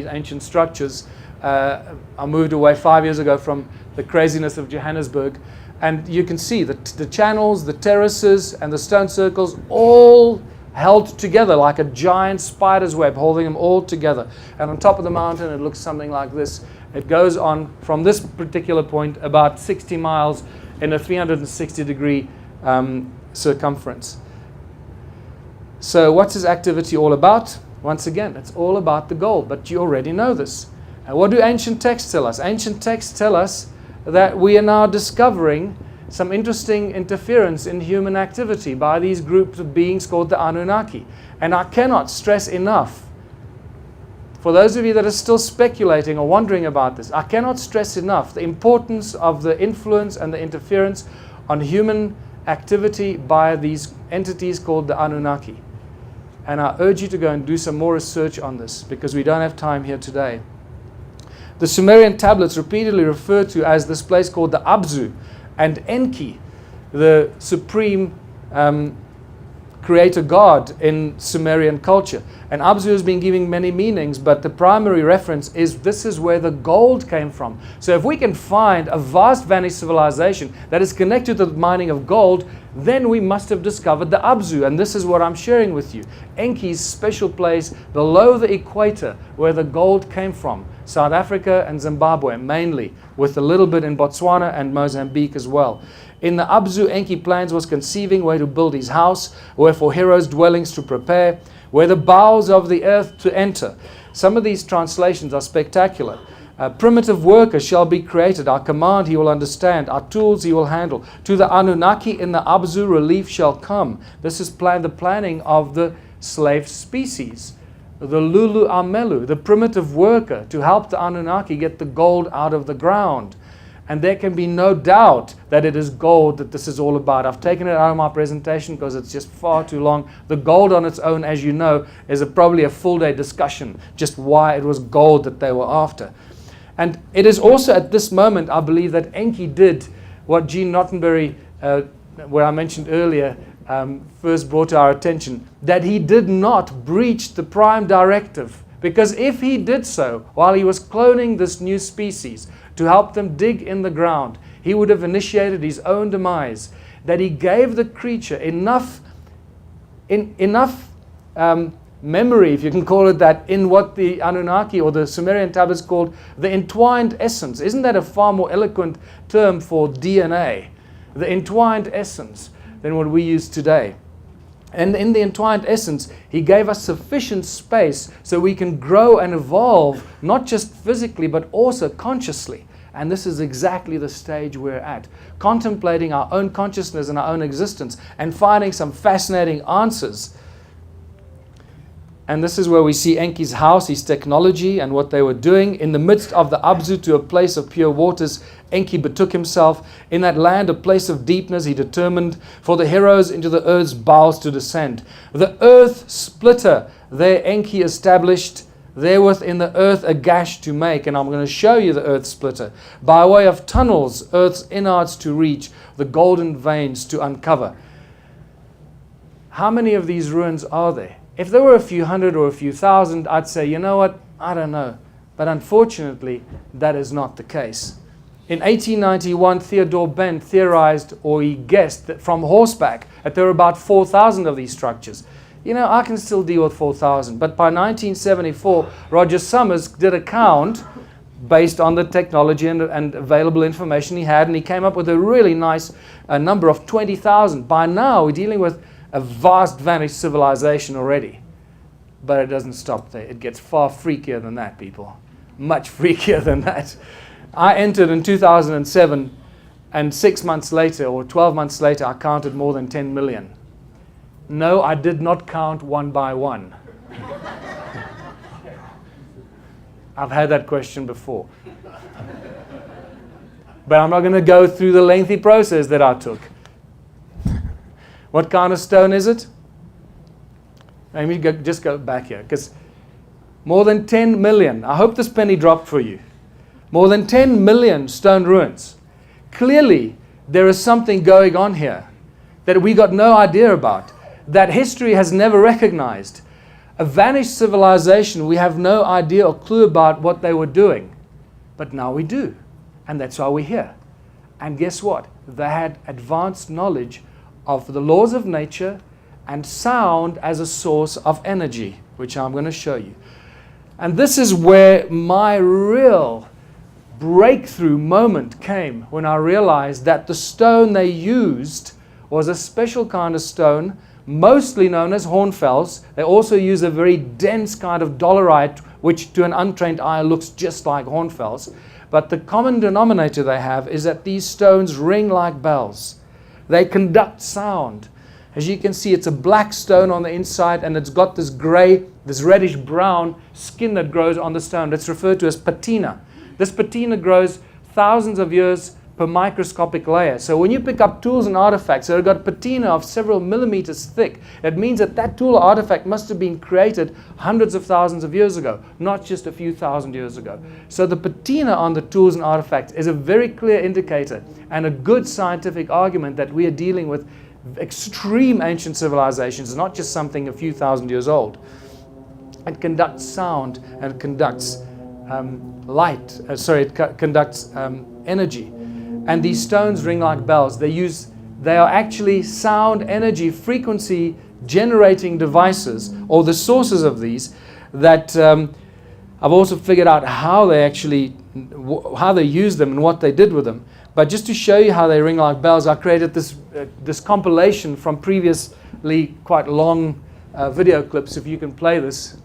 ancient structures. I moved away 5 years ago from the craziness of Johannesburg, and you can see the channels, the terraces, and the stone circles all held together like a giant spider's web, holding them all together. And on top of the mountain, it looks something like this. It goes on from this particular point about 60 miles in a 360-degree circumference. So what's his activity all about? Once again, it's all about the gold, but you already know this. And what do ancient texts tell us? Ancient texts tell us that we are now discovering some interesting interference in human activity by these groups of beings called the Anunnaki. And I cannot stress enough, for those of you that are still speculating or wondering about this, I cannot stress enough the importance of the influence and the interference on human activity by these entities called the Anunnaki. And I urge you to go and do some more research on this, because we don't have time here today. The Sumerian tablets repeatedly refer to as this place called the Abzu, and Enki, the supreme creator god in Sumerian culture. And Abzu has been giving many meanings, but the primary reference is this is where the gold came from. So if we can find a vast vanished civilization that is connected to the mining of gold, then we must have discovered the Abzu. And this is what I'm sharing with you. Enki's special place below the equator where the gold came from. South Africa and Zimbabwe mainly, with a little bit in Botswana and Mozambique as well. In the Abzu, Enki plans was conceiving where to build his house, where for heroes' dwellings to prepare, where the bowels of the earth to enter. Some of these translations are spectacular. Primitive workers shall be created. Our command he will understand. Our tools he will handle. To the Anunnaki in the Abzu relief shall come. This is the planning of the slave species. The Lulu Amelu, the primitive worker, to help the Anunnaki get the gold out of the ground. And there can be no doubt that it is gold that this is all about. I've taken it out of my presentation because it's just far too long. The gold on its own, as you know, is probably a full-day discussion, just why it was gold that they were after. And it is also at this moment, I believe, that Enki did what Gene Nottenbury, where I mentioned earlier, first brought to our attention, that he did not breach the prime directive. Because if he did so while he was cloning this new species to help them dig in the ground, he would have initiated his own demise. That he gave the creature enough memory, if you can call it that, in what the Anunnaki or the Sumerian tablets called the entwined essence. Isn't that a far more eloquent term for DNA? The entwined essence than what we use today. And in the entwined essence, he gave us sufficient space so we can grow and evolve, not just physically, but also consciously. And this is exactly the stage we're at, contemplating our own consciousness and our own existence and finding some fascinating answers. And this is where we see Enki's house, his technology, and what they were doing. In the midst of the Abzu, to a place of pure waters, Enki betook himself. In that land, a place of deepness, he determined for the heroes into the earth's bowels to descend. The earth splitter, there Enki established, therewith in the earth a gash to make. And I'm going to show you the earth splitter. By way of tunnels, earth's innards to reach, the golden veins to uncover. How many of these ruins are there? If there were a few hundred or a few thousand, I'd say, you know what, I don't know. But unfortunately, that is not the case. In 1891, Theodore Benn theorized, or he guessed, that from horseback, that there were about 4,000 of these structures. You know, I can still deal with 4,000. But by 1974, Roger Summers did a count based on the technology and available information he had, and he came up with a really nice number of 20,000. By now, we're dealing with a vast vanished civilization already. But it doesn't stop there. It gets far freakier than that, people. Much freakier than that. I entered in 2007, and 6 months later, or 12 months later, I counted more than 10 million. No, I did not count one by one. I've had that question before. But I'm not going to go through the lengthy process that I took. What kind of stone is it? Let me just go back here, because more than 10 million, I hope this penny dropped for you, more than 10 million stone ruins. Clearly, there is something going on here that we got no idea about, that history has never recognized. A vanished civilization, we have no idea or clue about what they were doing. But now we do, and that's why we're here. And guess what? They had advanced knowledge of the laws of nature and sound as a source of energy, which I'm going to show you. And this is where my real breakthrough moment came, when I realized that the stone they used was a special kind of stone, mostly known as hornfels. They also use a very dense kind of dolerite, which to an untrained eye looks just like hornfels. But the common denominator they have is that these stones ring like bells. They conduct sound. As you can see, it's a black stone on the inside, and it's got this gray, this reddish brown skin that grows on the stone. That's referred to as patina. This patina grows thousands of years per microscopic layer. So when you pick up tools and artifacts that have got patina of several millimeters thick, it means that that tool or artifact must have been created hundreds of thousands of years ago, not just a few thousand years ago. So the patina on the tools and artifacts is a very clear indicator and a good scientific argument that we are dealing with extreme ancient civilizations, not just something a few thousand years old. It conducts sound and it conducts conducts energy. And these stones ring like bells. They are actually sound energy frequency generating devices, or the sources of these, that I've also figured out how they use them and what they did with them. But just to show you how they ring like bells, I created this compilation from previously quite long video clips. If you can play this.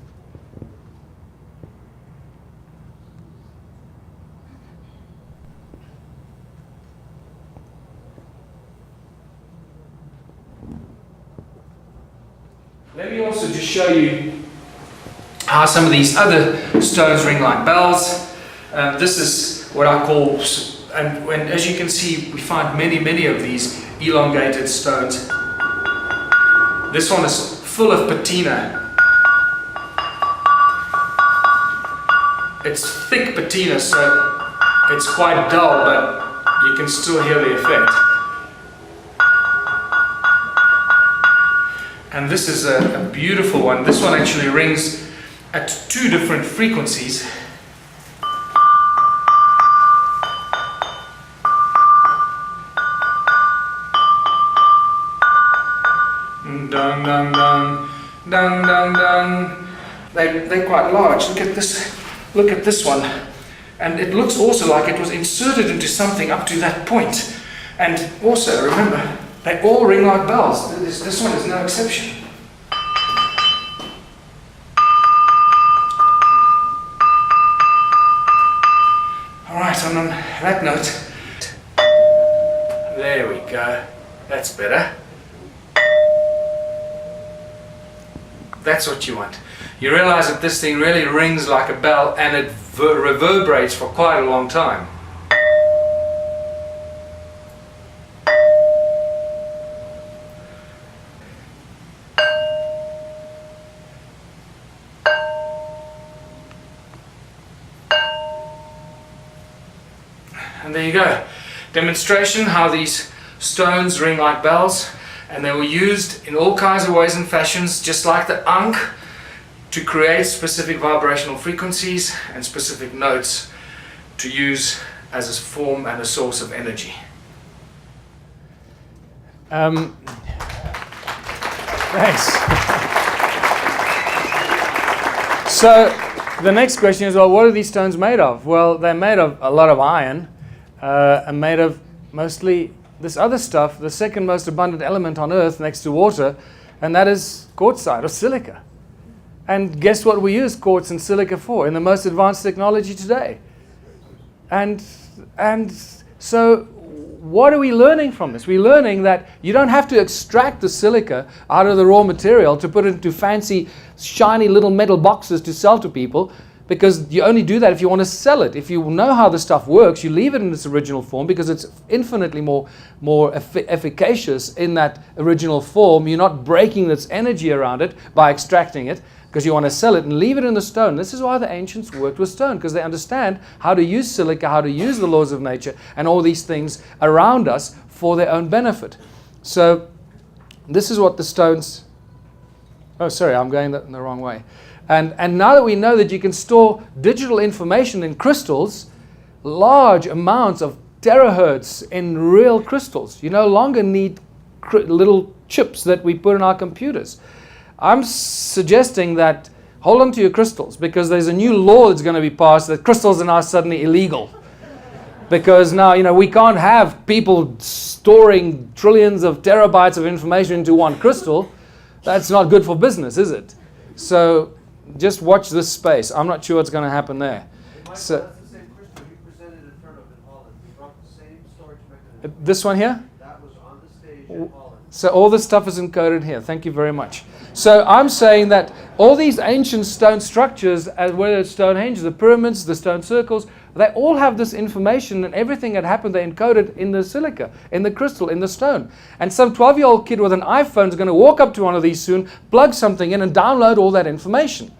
Let me also just show you how some of these other stones ring like bells. This is what I call, and as you can see, we find many of these elongated stones. This one is full of patina. It's thick patina, so it's quite dull, but you can still hear the effect. And this is a beautiful one. This one actually rings at 2 different frequencies. Dun dun dun, dun dun dun. They're quite large. Look at this. Look at this one. And it looks also like it was inserted into something up to that point. And also, remember, they all ring like bells. This one is no exception. Alright, and on that note, there we go. That's better. That's what you want. You realize that this thing really rings like a bell, and it reverberates for quite a long time. And there you go. Demonstration how these stones ring like bells, and they were used in all kinds of ways and fashions, just like the Ankh, to create specific vibrational frequencies and specific notes to use as a form and a source of energy. Thanks. So the next question is, well, what are these stones made of? Well, they're made of a lot of iron, and made of mostly this other stuff, the second most abundant element on Earth next to water, and that is quartzite or silica. And guess what we use quartz and silica for in the most advanced technology today? And so what are we learning from this? We're learning that you don't have to extract the silica out of the raw material to put it into fancy, shiny little metal boxes to sell to people, because you only do that if you want to sell it. If you know how the stuff works, you leave it in its original form because it's infinitely more efficacious in that original form. You're not breaking its energy around it by extracting it, because you want to sell it, and leave it in the stone. This is why the ancients worked with stone, because they understand how to use silica, how to use the laws of nature and all these things around us for their own benefit. So this is what the stones... Oh, sorry, I'm going in the wrong way. And now that we know that you can store digital information in crystals, large amounts of terahertz in real crystals, you no longer need little chips that we put in our computers. I'm suggesting that hold on to your crystals, because there's a new law that's going to be passed that crystals are now suddenly illegal. Because now, we can't have people storing trillions of terabytes of information into one crystal. That's not good for business, is it? So just watch this space. I'm not sure what's going to happen there. So, that's the same crystal you presented in front of in Holland. We brought the same storage mechanism. this one here? That was on the stage in Holland. So all this stuff is encoded here. Thank you very much. So I'm saying that all these ancient stone structures, whether it's Stonehenge, the pyramids, the stone circles, they all have this information, and everything that happened, they encoded in the silica, in the crystal, in the stone. And some 12-year-old kid with an iPhone is going to walk up to one of these soon, plug something in, and download all that information.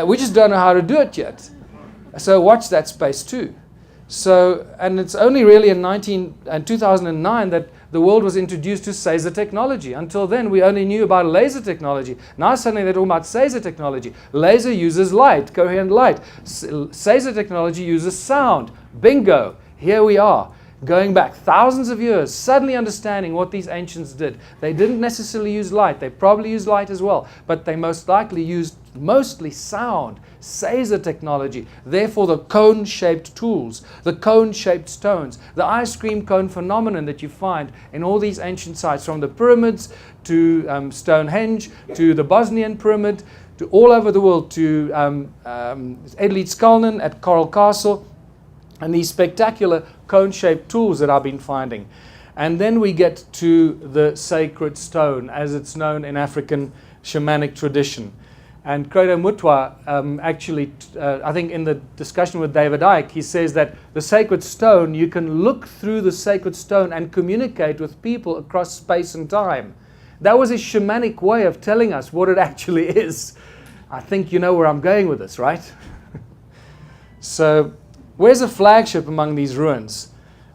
We just don't know how to do it yet. So watch that space too. So, and it's only really in 2009 that the world was introduced to Caesar technology. Until then, we only knew about laser technology. Now suddenly they're talking about Caesar technology. Laser uses light, coherent light. Caesar technology uses sound. Bingo! Here we are, going back thousands of years, suddenly understanding what these ancients did. They didn't necessarily use light. They probably used light as well, but they most likely used mostly sound. Caesar technology, therefore the cone-shaped tools, the cone-shaped stones, the ice cream cone phenomenon that you find in all these ancient sites, from the pyramids to Stonehenge, to the Bosnian pyramid, to all over the world, to Edlitz at Coral Castle, and these spectacular cone-shaped tools that I've been finding. And then we get to the sacred stone, as it's known in African shamanic tradition. And Credo Mutwa actually, I think in the discussion with David Icke, he says that the sacred stone, you can look through the sacred stone and communicate with people across space and time. That was a shamanic way of telling us what it actually is. I think you know where I'm going with this, right? So, where's the flagship among these ruins?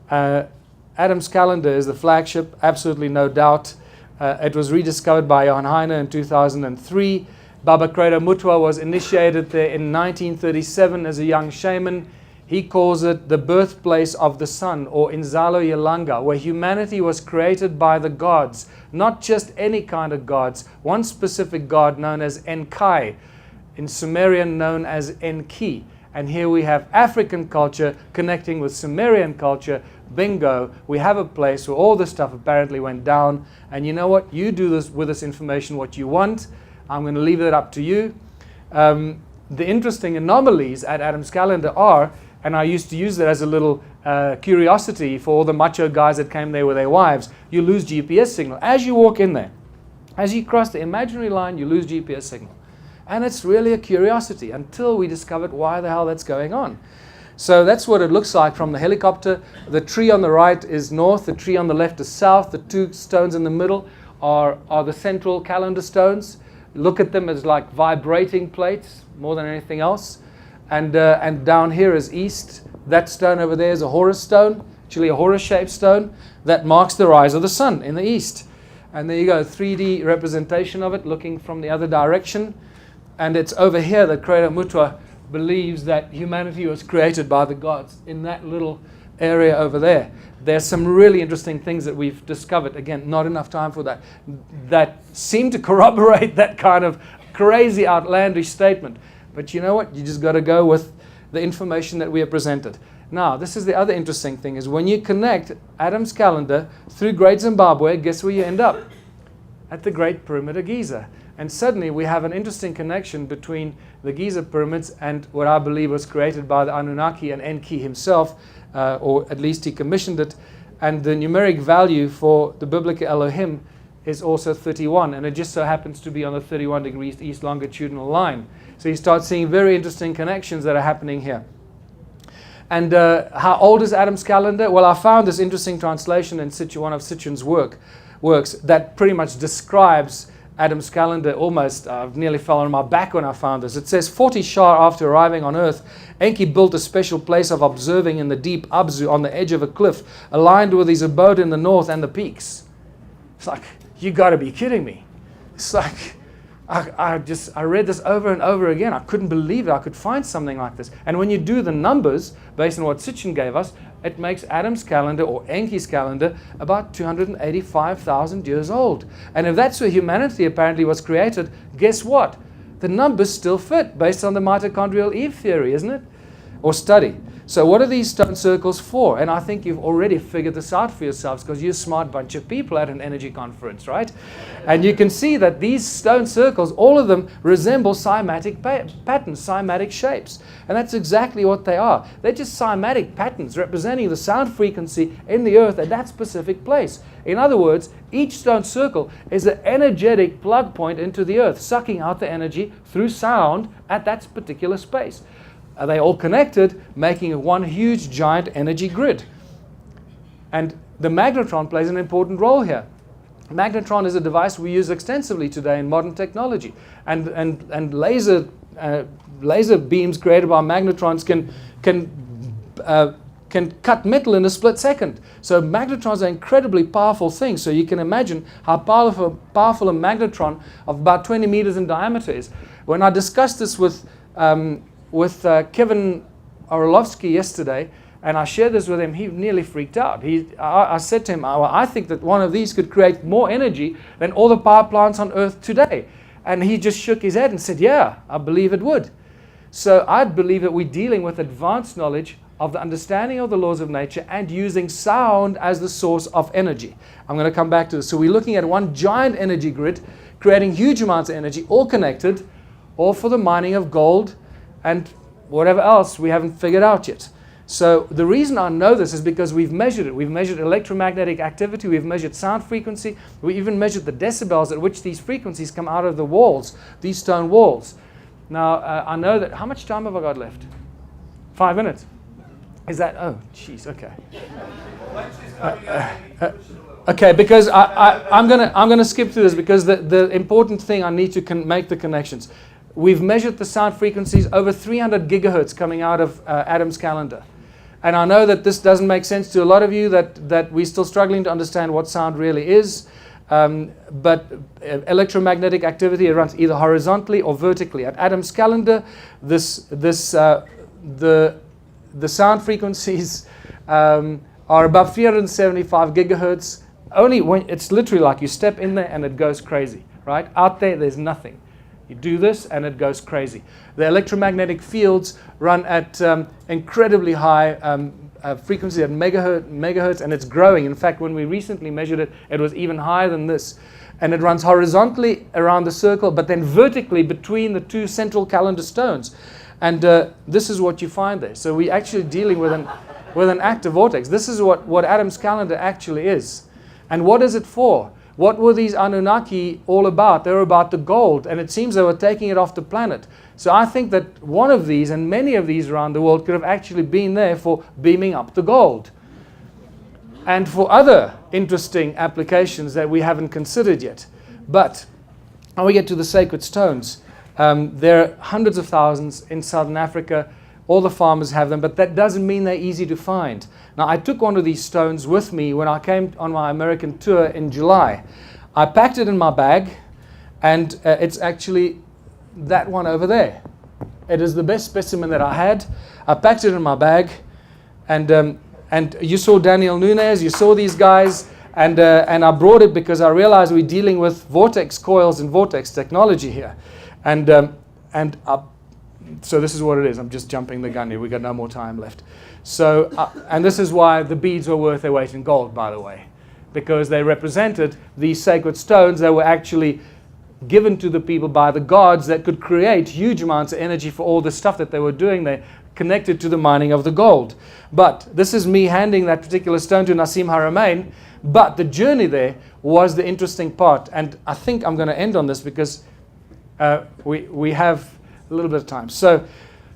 Adam's Calendar is the flagship, absolutely no doubt. It was rediscovered by Johan Heine in 2003. Baba Credo Mutwa was initiated there in 1937 as a young shaman. He calls it the birthplace of the sun, or Inzalo Yelanga, where humanity was created by the gods, not just any kind of gods, one specific god known as Enkai, in Sumerian known as Enki. And here we have African culture connecting with Sumerian culture. Bingo, we have a place where all this stuff apparently went down. And you know what? You do this with this information what you want. I'm going to leave it up to you. The interesting anomalies at Adam's Calendar are, and I used to use that as a little curiosity for all the macho guys that came there with their wives, you lose GPS signal. As you walk in there, as you cross the imaginary line, you lose GPS signal. And it's really a curiosity until we discovered why the hell that's going on. So that's what it looks like from the helicopter. The tree on the right is north, the tree on the left is south. The two stones in the middle are the central calendar stones. Look at them as like vibrating plates more than anything else. And down here is east. That stone over there is a Horus stone, actually a Horus-shaped stone that marks the rise of the sun in the east. And there you go, 3D representation of it looking from the other direction. And it's over here that Credo Mutwa believes that humanity was created by the gods, in that little area over there. There's some really interesting things that we've discovered. Again, not enough time for that. That seem to corroborate that kind of crazy, outlandish statement. But you know what? You just got to go with the information that we are presented. Now, this is the other interesting thing, is when you connect Adam's Calendar through Great Zimbabwe, guess where you end up? At the Great Pyramid of Giza. And suddenly we have an interesting connection between the Giza pyramids and what I believe was created by the Anunnaki and Enki himself, or at least he commissioned it. And the numeric value for the biblical Elohim is also 31, and it just so happens to be on the 31 degrees east longitudinal line. So you start seeing very interesting connections that are happening here. And how old is Adam's Calendar? Well, I found this interesting translation in one of Sitchin's works that pretty much describes Adam's Calendar almost. I've nearly fell on my back when I found this. It says, 40 Shar after arriving on Earth, Enki built a special place of observing in the deep Abzu on the edge of a cliff, aligned with his abode in the north and the peaks. It's like, you got to be kidding me. It's like, I read this over and over again. I couldn't believe it. I could find something like this. And when you do the numbers, based on what Sitchin gave us, it makes Adam's calendar or Enki's calendar about 285,000 years old. And if that's where humanity apparently was created, guess what? The numbers still fit based on the mitochondrial Eve theory, isn't it? Or study. So what are these stone circles for? And I think you've already figured this out for yourselves because you're a smart bunch of people at an energy conference, right? And you can see that these stone circles, all of them resemble cymatic patterns, cymatic shapes. And that's exactly what they are. They're just cymatic patterns representing the sound frequency in the earth at that specific place. In other words, each stone circle is an energetic plug point into the earth, sucking out the energy through sound at that particular space. Are they all connected, making one huge giant energy grid? And the magnetron plays an important role here. Magnetron is a device we use extensively today in modern technology, and laser beams created by magnetrons can cut metal in a split second. So magnetrons are incredibly powerful things. So you can imagine how powerful a magnetron of about 20 meters in diameter is. When I discussed this with Kevin Orlovsky yesterday, and I shared this with him, he nearly freaked out. I said to him, I think that one of these could create more energy than all the power plants on Earth today. And he just shook his head and said, yeah, I believe it would. So I believe that we're dealing with advanced knowledge of the understanding of the laws of nature and using sound as the source of energy. I'm going to come back to this. So we're looking at one giant energy grid, creating huge amounts of energy, all connected, all for the mining of gold and whatever else we haven't figured out yet. So the reason I know this is because we've measured it. We've measured electromagnetic activity, we've measured sound frequency, we even measured the decibels at which these frequencies come out of the walls, these stone walls. Now, I know that, how much time have I got left? 5 minutes. Is that, oh, jeez, okay. Okay, because I'm gonna skip through this because the important thing I need to make the connections. We've measured the sound frequencies over 300 gigahertz coming out of Adam's calendar. And I know that this doesn't make sense to a lot of you, that we're still struggling to understand what sound really is. But electromagnetic activity, it runs either horizontally or vertically. At Adam's calendar, the sound frequencies are about 375 gigahertz. Only when it's literally like you step in there and it goes crazy, right? Out there's nothing. You do this and it goes crazy. The electromagnetic fields run at incredibly high frequency at megahertz, and it's growing. In fact, when we recently measured it, it was even higher than this. And it runs horizontally around the circle, but then vertically between the two central calendar stones. And this is what you find there. So we're actually dealing with an active vortex. This is what Adam's calendar actually is. And what is it for? What were these Anunnaki all about? They were about the gold, and it seems they were taking it off the planet. So I think that one of these, and many of these around the world, could have actually been there for beaming up the gold. And for other interesting applications that we haven't considered yet. But when we get to the sacred stones, there are hundreds of thousands in Southern Africa. All the farmers have them, but that doesn't mean they're easy to find. Now, I took one of these stones with me when I came on my American tour in July. I packed it in my bag, and it's actually that one over there. It is the best specimen that I had. I packed it in my bag, and you saw Daniel Nunes, you saw these guys, and I brought it because I realized we're dealing with vortex coils and vortex technology here. So this is what it is. I'm just jumping the gun here. We've got no more time left. So, and this is why the beads were worth their weight in gold, by the way, because they represented these sacred stones that were actually given to the people by the gods that could create huge amounts of energy for all the stuff that they were doing there, connected to the mining of the gold. But this is me handing that particular stone to Nassim Haramein. But the journey there was the interesting part. And I think I'm going to end on this because we have a little bit of time. So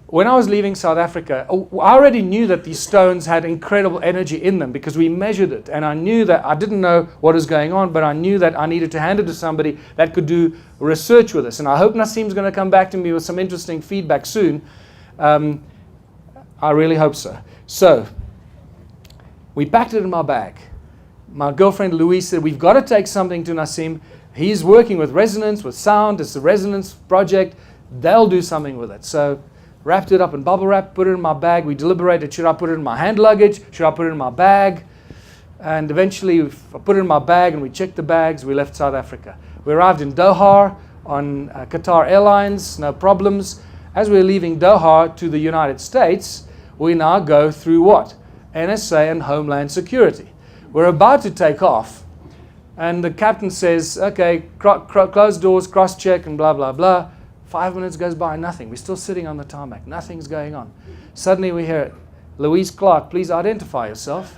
when I was leaving South Africa, I already knew that these stones had incredible energy in them because we measured it. And I knew that I didn't know what was going on, but I knew that I needed to hand it to somebody that could do research with us. And I hope Nassim's going to come back to me with some interesting feedback soon. I really hope so. So we packed it in my bag. My girlfriend Louise said, we've got to take something to Nassim. he's working with resonance, with sound. It's a resonance project. They'll do something with it. So wrapped it up in bubble wrap, put it in my bag. We deliberated, should I put it in my hand luggage? Should I put it in my bag? And eventually I put it in my bag and we checked the bags. We left South Africa. We arrived in Doha on Qatar Airlines, no problems. As we're leaving Doha to the United States, we now go through what? NSA and Homeland Security. We're about to take off. And the captain says, okay, close doors, cross-check, and blah, blah, blah. 5 minutes goes by, nothing. We're still sitting on the tarmac. Nothing's going on. Suddenly we hear, Louise Clark, please identify yourself.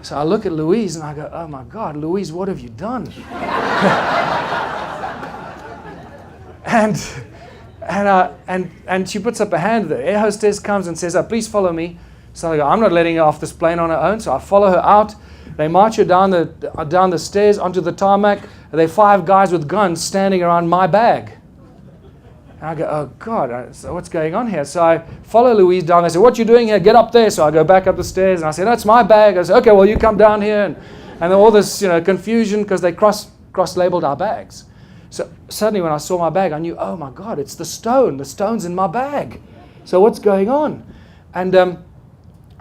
So I look at Louise and I go, oh my God, Louise, what have you done? and she puts up a hand. The air hostess comes and says, please follow me. So I go, I'm not letting her off this plane on her own. So I follow her out. They march her down the stairs onto the tarmac. There are 5 guys with guns standing around my bag. And I go, oh God, so what's going on here? So I follow Louise down. They say, what you doing here? Get up there. So I go back up the stairs and I say, that's my bag. I say, okay, well, you come down here. And then all this confusion because they cross-labeled our bags. So suddenly when I saw my bag, I knew, oh my God, it's the stone. The stone's in my bag. So what's going on? And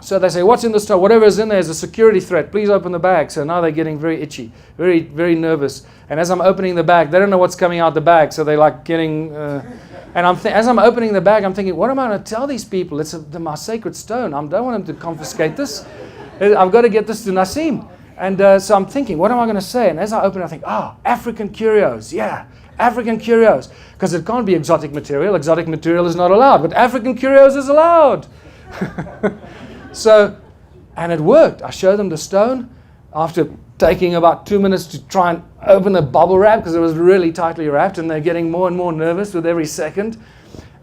so they say, what's in the stone? Whatever is in there is a security threat. Please open the bag. So now they're getting very itchy, very, very nervous. And as I'm opening the bag, they don't know what's coming out the bag. So they're like getting... and as I'm opening the bag, I'm thinking, what am I going to tell these people? It's my sacred stone. I don't want them to confiscate this. I've got to get this to Nassim. And so I'm thinking, what am I going to say? And as I open it, I think, African curios. Yeah, African curios. Because it can't be exotic material. Exotic material is not allowed. But African curios is allowed. So, and it worked. I showed them the stone after taking about 2 minutes to try and open the bubble wrap because it was really tightly wrapped and they're getting more and more nervous with every second.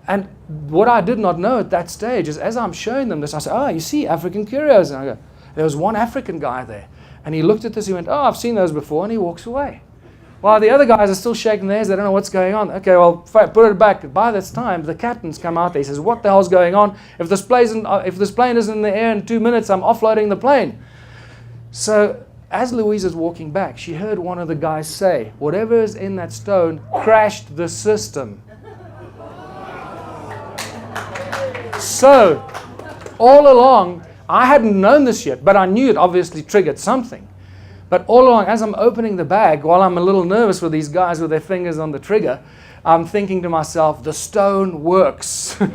And what I did not know at that stage is as I'm showing them this, I said, you see African curios. And I go, there was one African guy there. And he looked at this, he went, I've seen those before, and he walks away. While the other guys are still shaking theirs, they don't know what's going on. Okay, well, put it back. By this time, the captain's come out there. He says, what the hell's going on? If this plane isn't in the air in 2 minutes, I'm offloading the plane. So as Louise is walking back, she heard one of the guys say, whatever is in that stone crashed the system. So all along, I hadn't known this yet, but I knew it obviously triggered something. But all along, as I'm opening the bag, while I'm a little nervous with these guys with their fingers on the trigger, I'm thinking to myself, the stone works. So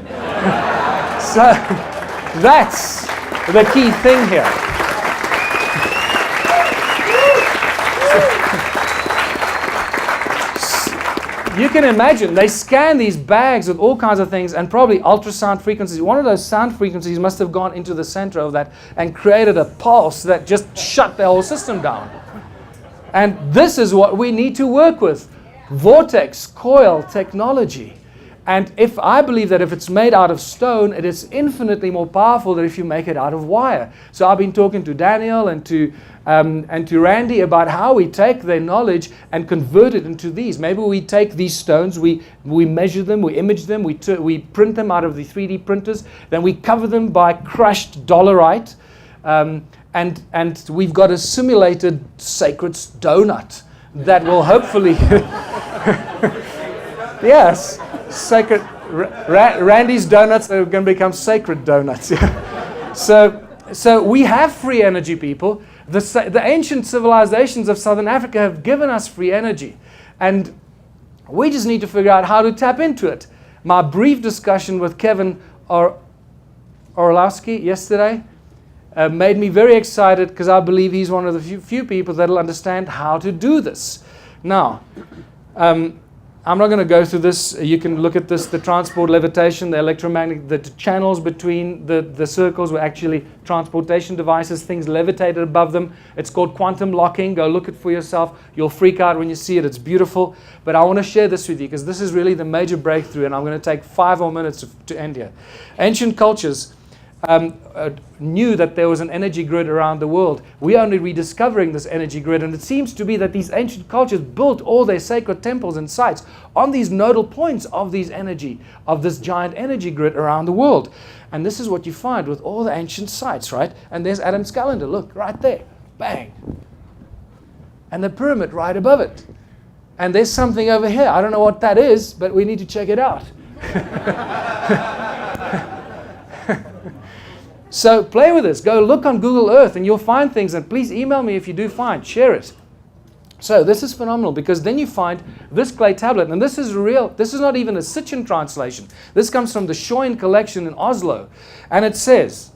that's the key thing here. You can imagine, they scan these bags with all kinds of things and probably ultrasound frequencies. One of those sound frequencies must have gone into the center of that and created a pulse that just shut the whole system down. And this is what we need to work with. Vortex coil technology. And if I believe that if it's made out of stone, it is infinitely more powerful than if you make it out of wire. So I've been talking to Daniel and to Randy about how we take their knowledge and convert it into these. Maybe we take these stones, we measure them, we image them, we print them out of the 3D printers, then we cover them by crushed dolerite, and we've got a simulated sacred donut that will hopefully... Yes. Sacred Randy's donuts are going to become sacred donuts. So we have free energy, people. The ancient civilizations of Southern Africa have given us free energy, and we just need to figure out how to tap into it. My brief discussion with Kevin Orlowski yesterday made me very excited because I believe he's one of the few people that will understand how to do this. Now, I'm not going to go through this. You can look at this, the transport, levitation, the electromagnetic, the channels between the circles were actually transportation devices, things levitated above them. It's called quantum locking. Go look it for yourself. You'll freak out when you see it. It's beautiful. But I want to share this with you because this is really the major breakthrough, and I'm going to take 5 more minutes to end here. Ancient cultures knew that there was an energy grid around the world. We're only rediscovering this energy grid, and it seems to be that these ancient cultures built all their sacred temples and sites on these nodal points of this giant energy grid around the world. And this is what you find with all the ancient sites, right? And there's Adam's calendar, look, right there, bang. And the pyramid right above it. And there's something over here. I don't know what that is, but we need to check it out. So play with this. Go look on Google Earth and you'll find things. And please email me if you do find. Share it. So this is phenomenal, because then you find this clay tablet. And this is real. This is not even a Sitchin translation. This comes from the Schoen collection in Oslo. And it says,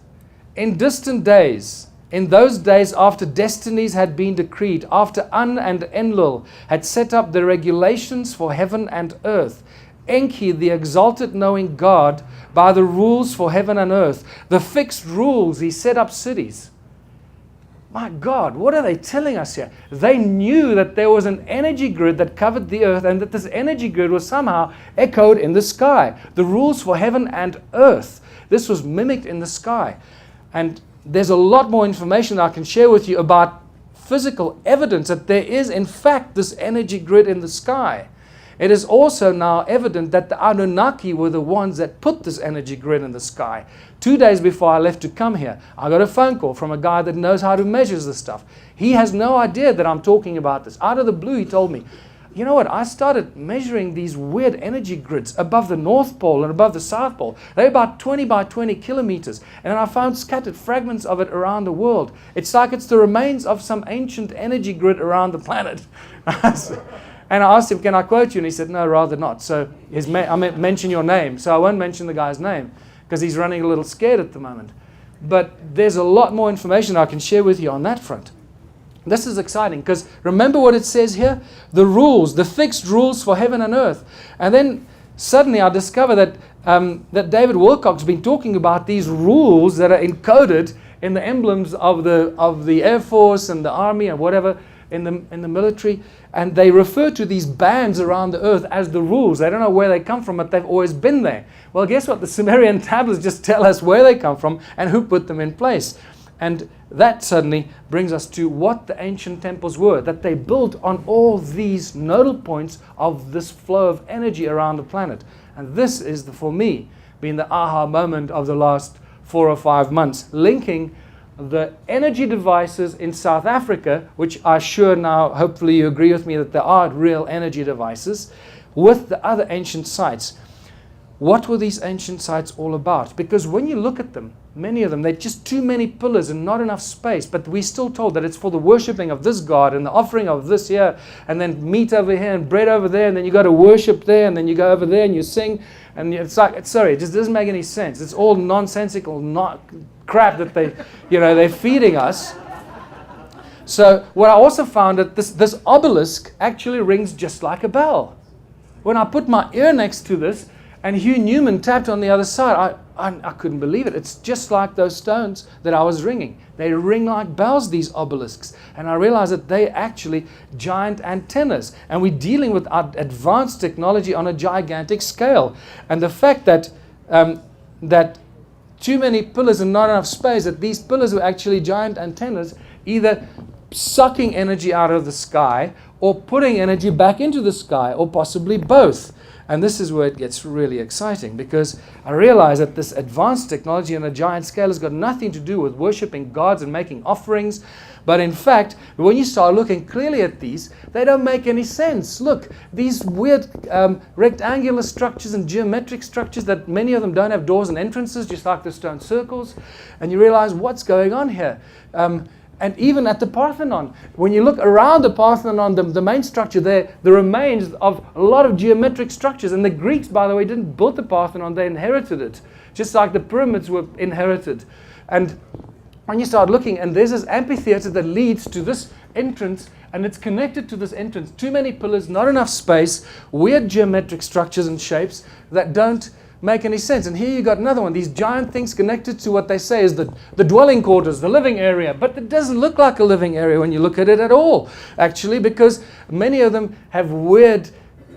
in distant days, in those days after destinies had been decreed, after An and Enlil had set up the regulations for heaven and earth, Enki, the exalted knowing God, by the rules for heaven and earth, the fixed rules, he set up cities. My God, what are they telling us here? They knew that there was an energy grid that covered the earth, and that this energy grid was somehow echoed in the sky. The rules for heaven and earth. This was mimicked in the sky. And there's a lot more information I can share with you about physical evidence that there is, in fact, this energy grid in the sky. It is also now evident that the Anunnaki were the ones that put this energy grid in the sky. 2 days before I left to come here, I got a phone call from a guy that knows how to measure this stuff. He has no idea that I'm talking about this. Out of the blue, he told me, you know what, I started measuring these weird energy grids above the North Pole and above the South Pole. They're about 20 by 20 kilometers. And I found scattered fragments of it around the world. It's like it's the remains of some ancient energy grid around the planet. And I asked him, can I quote you? And he said, no, rather not. So I meant mention your name. So I won't mention the guy's name because he's running a little scared at the moment. But there's a lot more information I can share with you on that front. This is exciting because remember what it says here? The rules, the fixed rules for heaven and earth. And then suddenly I discover that, that David Wilcock's been talking about these rules that are encoded in the emblems of the Air Force and the Army and whatever in the military. And they refer to these bands around the earth as the rules. They don't know where they come from, but they've always been there. Well, guess what? The Sumerian tablets just tell us where they come from and who put them in place. And that suddenly brings us to what the ancient temples were, that they built on all these nodal points of this flow of energy around the planet. And this is, for me, been the aha moment of the last 4 or 5 months, linking the energy devices in South Africa, which I'm sure now, hopefully you agree with me that there are real energy devices, with the other ancient sites. What were these ancient sites all about? Because when you look at them, many of them, they're just too many pillars and not enough space, but we're still told that it's for the worshipping of this God and the offering of this here, and then meat over here and bread over there, and then you go to worship there, and then you go over there and you sing, and it's like, sorry, it just doesn't make any sense. It's all nonsensical crap that they're feeding us. So what I also found that this obelisk actually rings just like a bell. When I put my ear next to this, and Hugh Newman tapped on the other side, I couldn't believe it. It's just like those stones that I was ringing. They ring like bells, these obelisks. And I realized that they're actually giant antennas. And we're dealing with advanced technology on a gigantic scale. And the fact that that too many pillars and not enough space, that these pillars were actually giant antennas, either sucking energy out of the sky or putting energy back into the sky, or possibly both. And this is where it gets really exciting, because I realize that this advanced technology on a giant scale has got nothing to do with worshiping gods and making offerings. But in fact, when you start looking clearly at these, they don't make any sense. Look, these weird rectangular structures and geometric structures that many of them don't have doors and entrances, just like the stone circles. And you realize what's going on here. And even at the Parthenon, when you look around the Parthenon, the main structure there, the remains of a lot of geometric structures. And the Greeks, by the way, didn't build the Parthenon, they inherited it. Just like the pyramids were inherited. And when you start looking, and there's this amphitheater that leads to this entrance, and it's connected to this entrance. Too many pillars, not enough space, weird geometric structures and shapes that don't make any sense. And here you got another one, these giant things connected to what they say is the dwelling quarters, the living area. But it doesn't look like a living area when you look at it at all, actually, because many of them have weird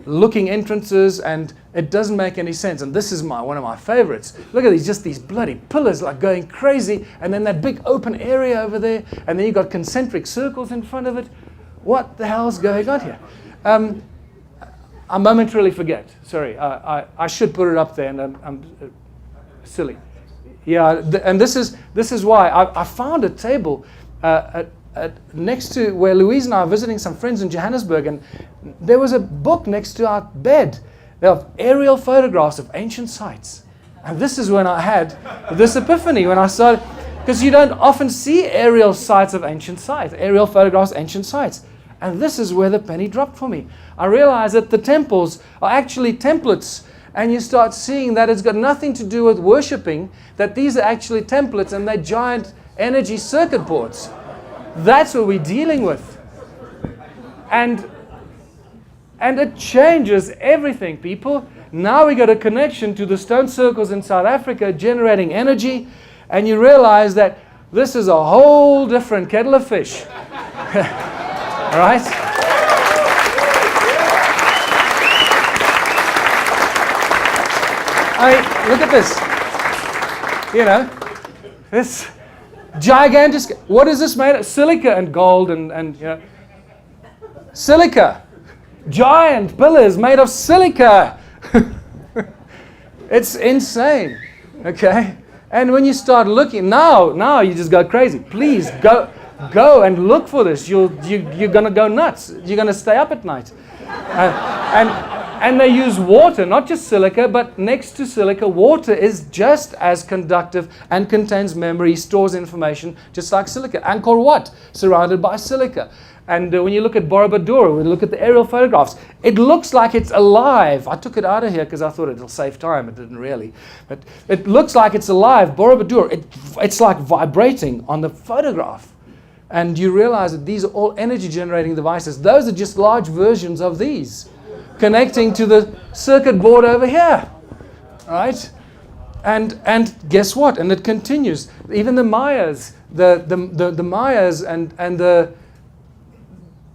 looking entrances and it doesn't make any sense. And this is one of my favorites. Look at these bloody pillars like going crazy, and then that big open area over there, and then you got concentric circles in front of it. What the hell's going on here? I momentarily forget. Sorry, I should put it up there, and I'm silly. Yeah, and this is why I found a table, next to where Louise and I are visiting some friends in Johannesburg, and there was a book next to our bed of aerial photographs of ancient sites. And this is when I had this epiphany, when I started, because you don't often see aerial sites of ancient sites, aerial photographs of ancient sites. And this is where the penny dropped for me. I realized that the temples are actually templates, and you start seeing that it's got nothing to do with worshipping, that these are actually templates and they're giant energy circuit boards. That's what we're dealing with. And it changes everything, people. Now we got a connection to the stone circles in South Africa generating energy, and you realize that this is a whole different kettle of fish. All right? I mean, look at this. You know, this gigantic. What is this made of? Silica and gold and you know, silica. Giant pillars made of silica. It's insane. Okay? And when you start looking, now you just go crazy. Please go and look for this. You're going to go nuts. You're going to stay up at night. And they use water, not just silica, but next to silica, water is just as conductive and contains memory, stores information, just like silica. Angkor Wat, surrounded by silica. And when you look at Borobudur, when you look at the aerial photographs, it looks like it's alive. I took it out of here because I thought it'll save time. It didn't really. But it looks like it's alive. Borobudur, it's like vibrating on the photograph. And you realize that these are all energy generating devices. Those are just large versions of these, connecting to the circuit board over here. Right? And guess what? And it continues. Even the Mayas, the Mayas and the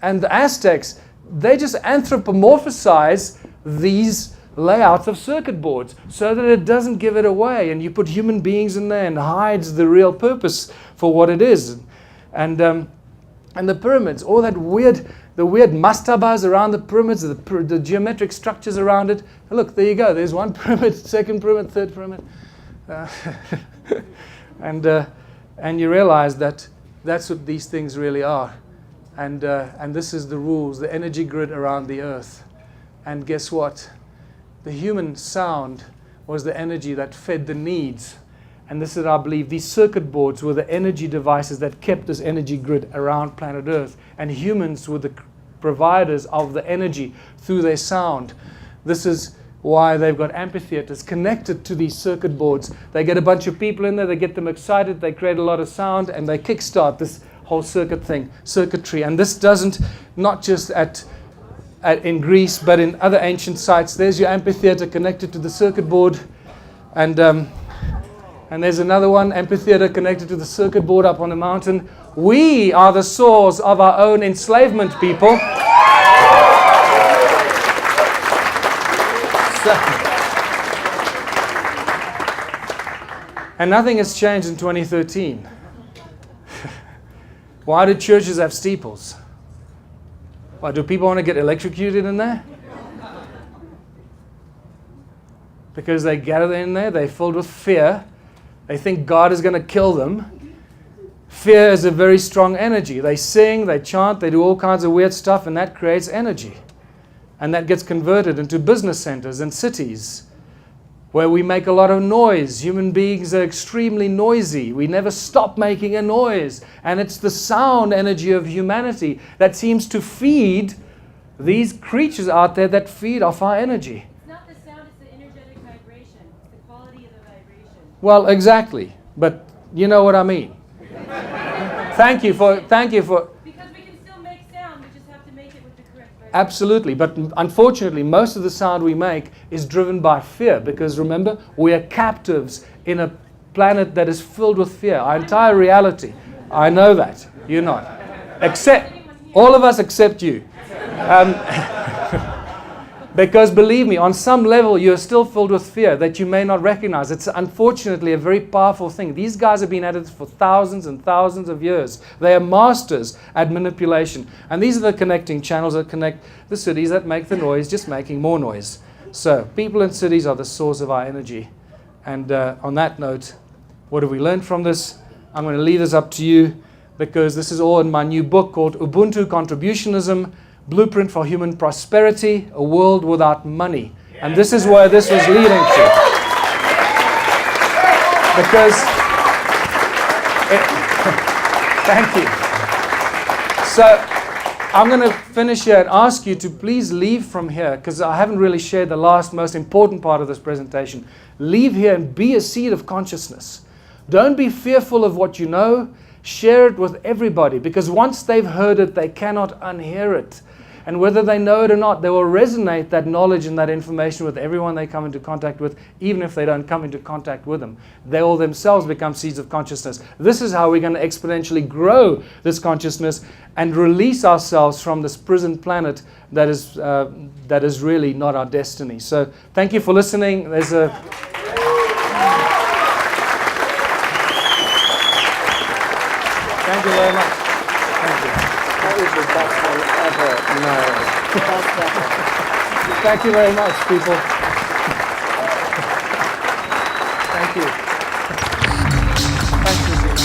Aztecs, they just anthropomorphize these layouts of circuit boards so that it doesn't give it away, and you put human beings in there and hides the real purpose for what it is. And the pyramids, all that weird, the weird mastabas around the pyramids, the geometric structures around it. Look, there you go. There's one pyramid, second pyramid, third pyramid. And you realize that that's what these things really are. And this is the rules, the energy grid around the earth. And guess what? The human sound was the energy that fed the needs. And this is, I believe, these circuit boards were the energy devices that kept this energy grid around planet Earth. And humans were the providers of the energy through their sound. This is why they've got amphitheaters connected to these circuit boards. They get a bunch of people in there, they get them excited, they create a lot of sound, and they kickstart this whole circuitry. And this doesn't, not just in Greece, but in other ancient sites. There's your amphitheater connected to the circuit board. And there's another one, amphitheater connected to the circuit board up on the mountain. We are the source of our own enslavement, people. And nothing has changed in 2013. Why do churches have steeples? Why, do people want to get electrocuted in there? Because they gather in there, they're filled with fear. They think God is going to kill them. Fear is a very strong energy. They sing, they chant, they do all kinds of weird stuff, and that creates energy. And that gets converted into business centers and cities where we make a lot of noise. Human beings are extremely noisy. We never stop making a noise. And it's the sound energy of humanity that seems to feed these creatures out there that feed off our energy. Well, exactly, but you know what I mean. Thank you for. Because we can still make sound, we just have to make it with the correct vibration. Absolutely, but unfortunately, most of the sound we make is driven by fear. Because remember, we are captives in a planet that is filled with fear. Our entire reality. I know that. You're not. Except all of us except you. Because believe me, on some level, you're still filled with fear that you may not recognize. It's unfortunately a very powerful thing. These guys have been at it for thousands and thousands of years. They are masters at manipulation. And these are the connecting channels that connect the cities that make the noise, just making more noise. So people in cities are the source of our energy. And on that note, what have we learned from this? I'm going to leave this up to you. because this is all in my new book called Ubuntu Contributionism, Blueprint for Human Prosperity, A World Without Money. And this is where this was leading to. Because, thank you. So I'm going to finish here and ask you to please leave from here, because I haven't really shared the last most important part of this presentation. Leave here and be a seed of consciousness. Don't be fearful of what you know. Share it with everybody, because once they've heard it, they cannot unhear it. And whether they know it or not, they will resonate that knowledge and that information with everyone they come into contact with, even if they don't come into contact with them. They will themselves become seeds of consciousness. This is how we're going to exponentially grow this consciousness and release ourselves from this prison planet that is really not our destiny. So thank you for listening. There's a... Thank you very much. Thank you. That was the best one ever. No. Thank you very much, people. Thank you. Thank you.